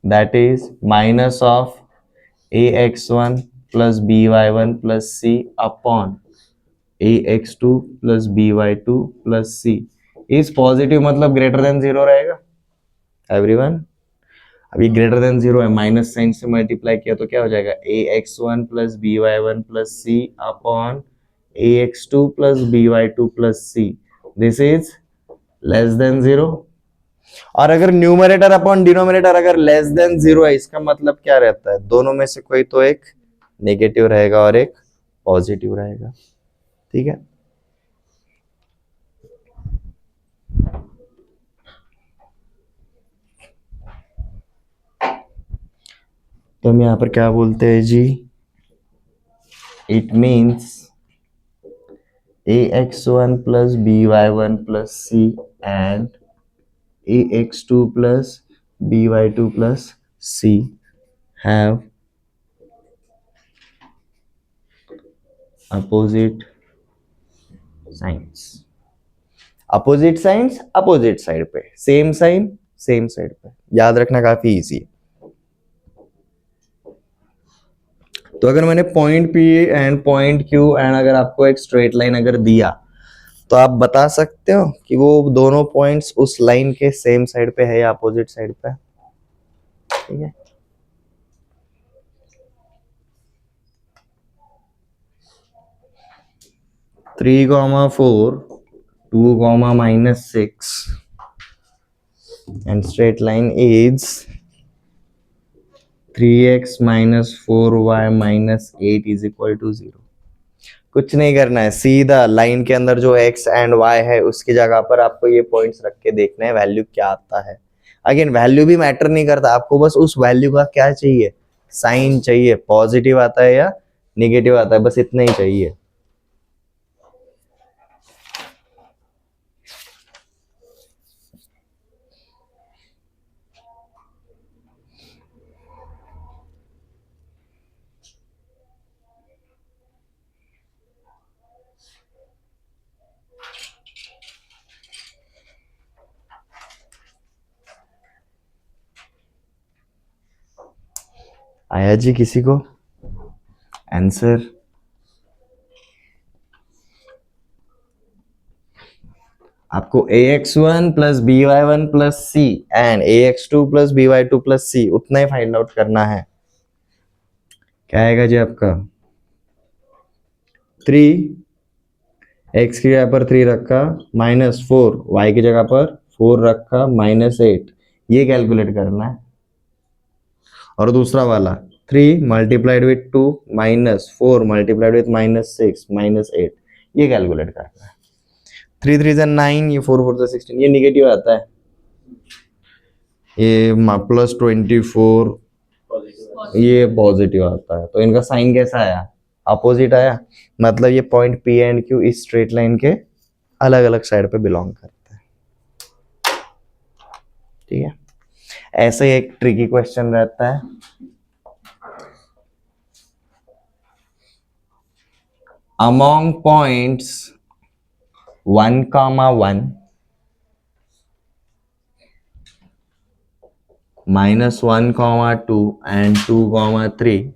that is minus of ax1 plus by1 plus c upon ax2 plus by2 plus c is positive, मतलब ग्रेटर देन जीरो रहेगा एवरीवन। अभी ग्रेटर देन जीरो है, minus sign से multiply किया तो क्या हो जाएगा? ax1 plus by1 plus c upon ax2 plus by2 plus c, this is less than zero. और अगर न्यूमरेटर अपॉन डिनोमिनेटर अगर लेस देन जीरो है, इसका मतलब क्या रहता है? दोनों में से कोई तो एक नेगेटिव रहेगा और एक पॉजिटिव रहेगा, ठीक है। तो हम यहां पर क्या बोलते हैं जी? It means ax1 plus by1 plus c and ax2 plus by2 plus c have opposite signs। Opposite signs opposite side पे, सेम साइन सेम साइड पे, याद रखना काफी इजी है। तो अगर मैंने point P and point Q and अगर आपको एक स्ट्रेट लाइन अगर दिया, तो आप बता सकते हो कि वो दोनों पॉइंट्स उस लाइन के सेम साइड पे है या अपोजिट साइड पे, ठीक है। Three comma four, two comma minus six and straight line is 3x minus 4y minus 8 is equal to 0। कुछ नहीं करना है, सीधा लाइन के अंदर जो x एंड y है उसकी जगह पर आपको ये पॉइंट्स रख के देखना है वैल्यू क्या आता है। अगेन वैल्यू भी मैटर नहीं करता, आपको बस उस वैल्यू का क्या चाहिए? साइन चाहिए, पॉजिटिव आता है या निगेटिव आता है, बस इतना ही चाहिए। आया जी किसी को आंसर? आपको ax1 plus by1 plus c and ax2 plus by2 plus c उतना ही फाइंड आउट करना है। क्या आएगा जी आपका? 3 x की जगह पर 3 रखा, माइनस 4 y की जगह पर 4 रखा, माइनस 8, ये कैलकुलेट करना है। और दूसरा वाला 3 multiplied with 2 minus 4 multiplied with minus 6 minus 8, ये कैलकुलेट करना है। 3 3 जा 9, ये 4 4 जा 16, ये निगेटिव आता है। ये प्लस 24, ये पॉजिटिव आता है। तो इनका साइन कैसा आया? अपोजिट आया, मतलब ये पॉइंट P एंड Q इस स्ट्रेट लाइन के अलग अलग साइड पे बिलोंग करते हैं, ठीक है। ऐसे ही एक ट्रिकी क्वेश्चन रहता है, among points 1,1 -1,2 and 2,3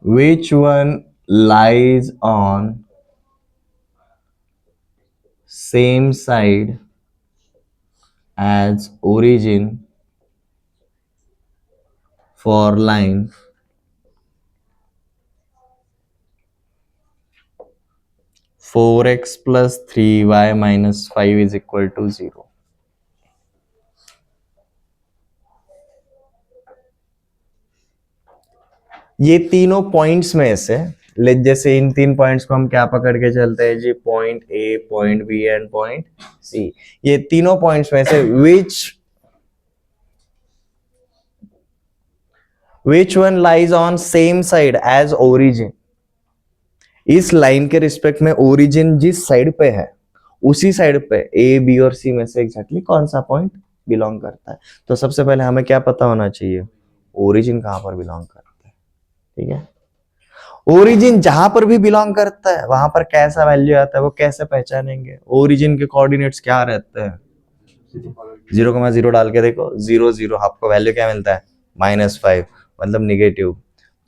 which one lies on same side as origin for line 4x plus 3y minus 5 is equal to 0। ये तीनों पॉइंट्स में से जैसे इन 3 पॉइंट्स को हम क्या पकड़ के चलते हैं जी, point A, point B and point C. ये तीनों पॉइंट्स में से which one lies on same side as origin? इस लाइन के रिस्पेक्ट में ओरिजिन जिस साइड पे है उसी साइड पे ए, बी और सी में से एग्जैक्टली कौन सा पॉइंट बिलोंग करता है। तो सबसे पहले हमें क्या पता होना चाहिए, ओरिजिन कहां पर बिलोंग करता है। ठीक है, ओरिजिन जहां पर भी बिलोंग करता है वहां पर कैसा वैल्यू आता है वो कैसे पहचानेंगे। ओरिजिन के कोऑर्डिनेट्स क्या रहते हैं, 0,0 डाल के देखो, 0 0, आपको वैल्यू क्या मिलता है, -5, मतलब निगेटिव।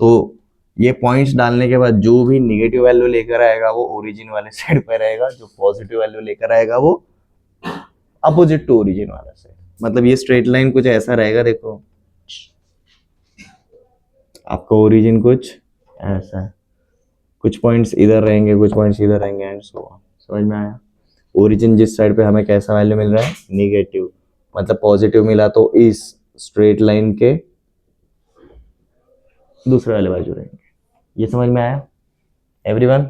तो ये पॉइंट्स डालने के बाद जो भी निगेटिव वैल्यू लेकर आएगा वो ओरिजिन वाले साइड पे रहेगा, जो पॉजिटिव वैल्यू लेकर आएगा वो अपोजिट टू ओरिजिन वाला साइड। मतलब ये स्ट्रेट लाइन कुछ ऐसा रहेगा, देखो आपका ओरिजिन कुछ ऐसा है, कुछ पॉइंट्स इधर रहेंगे, कुछ पॉइंट्स इधर रहेंगे एंड सो ऑन। समझ में आया। ओरिजिन जिस साइड पे हमें कैसा वैल्यू मिल रहा है, निगेटिव, मतलब पॉजिटिव मिला तो इस स्ट्रेट लाइन के दूसरे वाले बाजू रहेंगे। ये समझ में आया एवरीवन।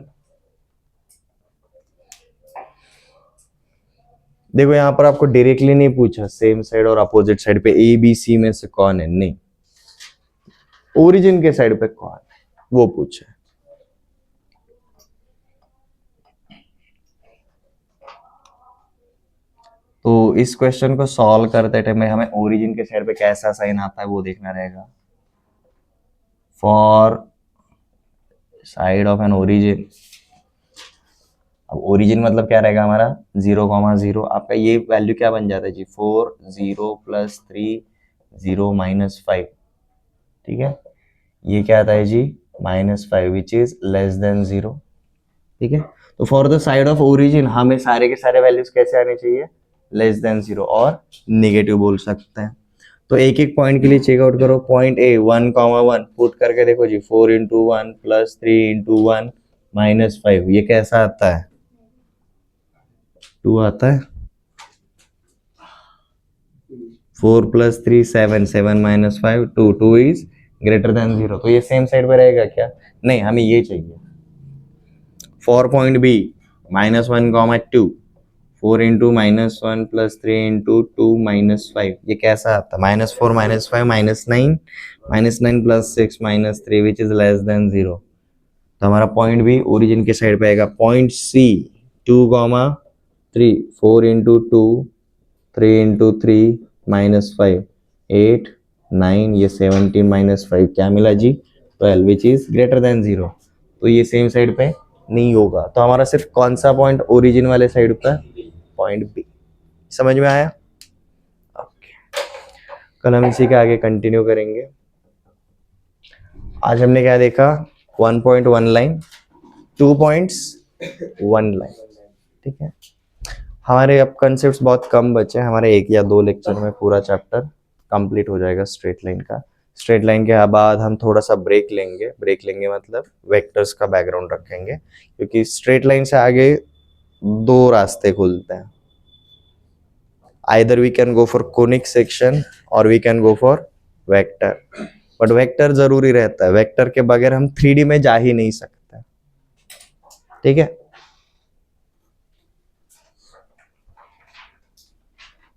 देखो यहाँ पर आपको डायरेक्टली नहीं पूछा सेम साइड और अपोजिट साइड पे ए बी सी में से कौन है, नहीं, ओरिजिन के साइड पे कौन है वो पूछा है। तो इस क्वेश्चन को सॉल्व करते टाइम में हमें ओरिजिन के साइड पे कैसा साइन आता है वो देखना रहेगा। For side of an origin, अब ओरिजिन मतलब क्या रहेगा हमारा, 0,0। आपका ये वैल्यू क्या बन जाता है जी, 4 0 + 3 0 -5। ठीक है, ये क्या आता है जी, -5 विच इज लेस देन 0। ठीक है, तो for the side of origin हमें सारे के सारे वैल्यूज कैसे आने चाहिए, लेस देन 0 और निगेटिव बोल सकते हैं। तो एक एक पॉइंट के लिए चेकआउट करो। पॉइंट ए 1,1 पुट करके देखो जी, 4 × 1 + 3 × 1 -5, ये कैसा आता है, 2 आता है। 4 + 3 7, 7 - 5 2, 2 इज ग्रेटर देन 0। तो ये सेम साइड पे रहेगा क्या, नहीं, हमें ये चाहिए। फॉर पॉइंट बी -1,2, 4 × -1 + 3 × 2 -5, ये कैसा आता है, -4 -5 -9, -9 + 6 -3 विच इज लेस देन 0। तो हमारा पॉइंट बी ओरिजिन के साइड पे आएगा। पॉइंट सी 2,3, 4 × 2 3 × 3 -5 8 9, ये 17 - 5 क्या मिला जी, 12 विच इज ग्रेटर देन 0। तो ये सेम साइड पे नहीं होगा। तो हमारा सिर्फ कौन सा पॉइंट ओरिजिन वाले साइड पर, पॉइंट बी। समझ में आया। ओके, कल हम इसी के आगे कंटिन्यू करेंगे। आज हमने क्या देखा, 1.1 लाइन, 2 पॉइंट्स 1 लाइन। ठीक है, हमारे अब कंसेप्ट्स बहुत कम बचे हैं, हमारे 1 या 2 लेक्चर में पूरा चैप्टर कंप्लीट हो जाएगा स्ट्रेट लाइन का। स्ट्रेट लाइन के बाद हम थोड़ा सा ब्रेक लेंगे मतलब वेक्टर्स का बैकग्राउंड रखेंगे, क्योंकि स्ट्रेट लाइन से आगे 2 रास्ते खुलते हैं। Either we can go for conic section और we can go for vector, but vector जरूरी रहता है, वेक्टर के बगैर हम 3D में जा ही नहीं सकते। ठीक है,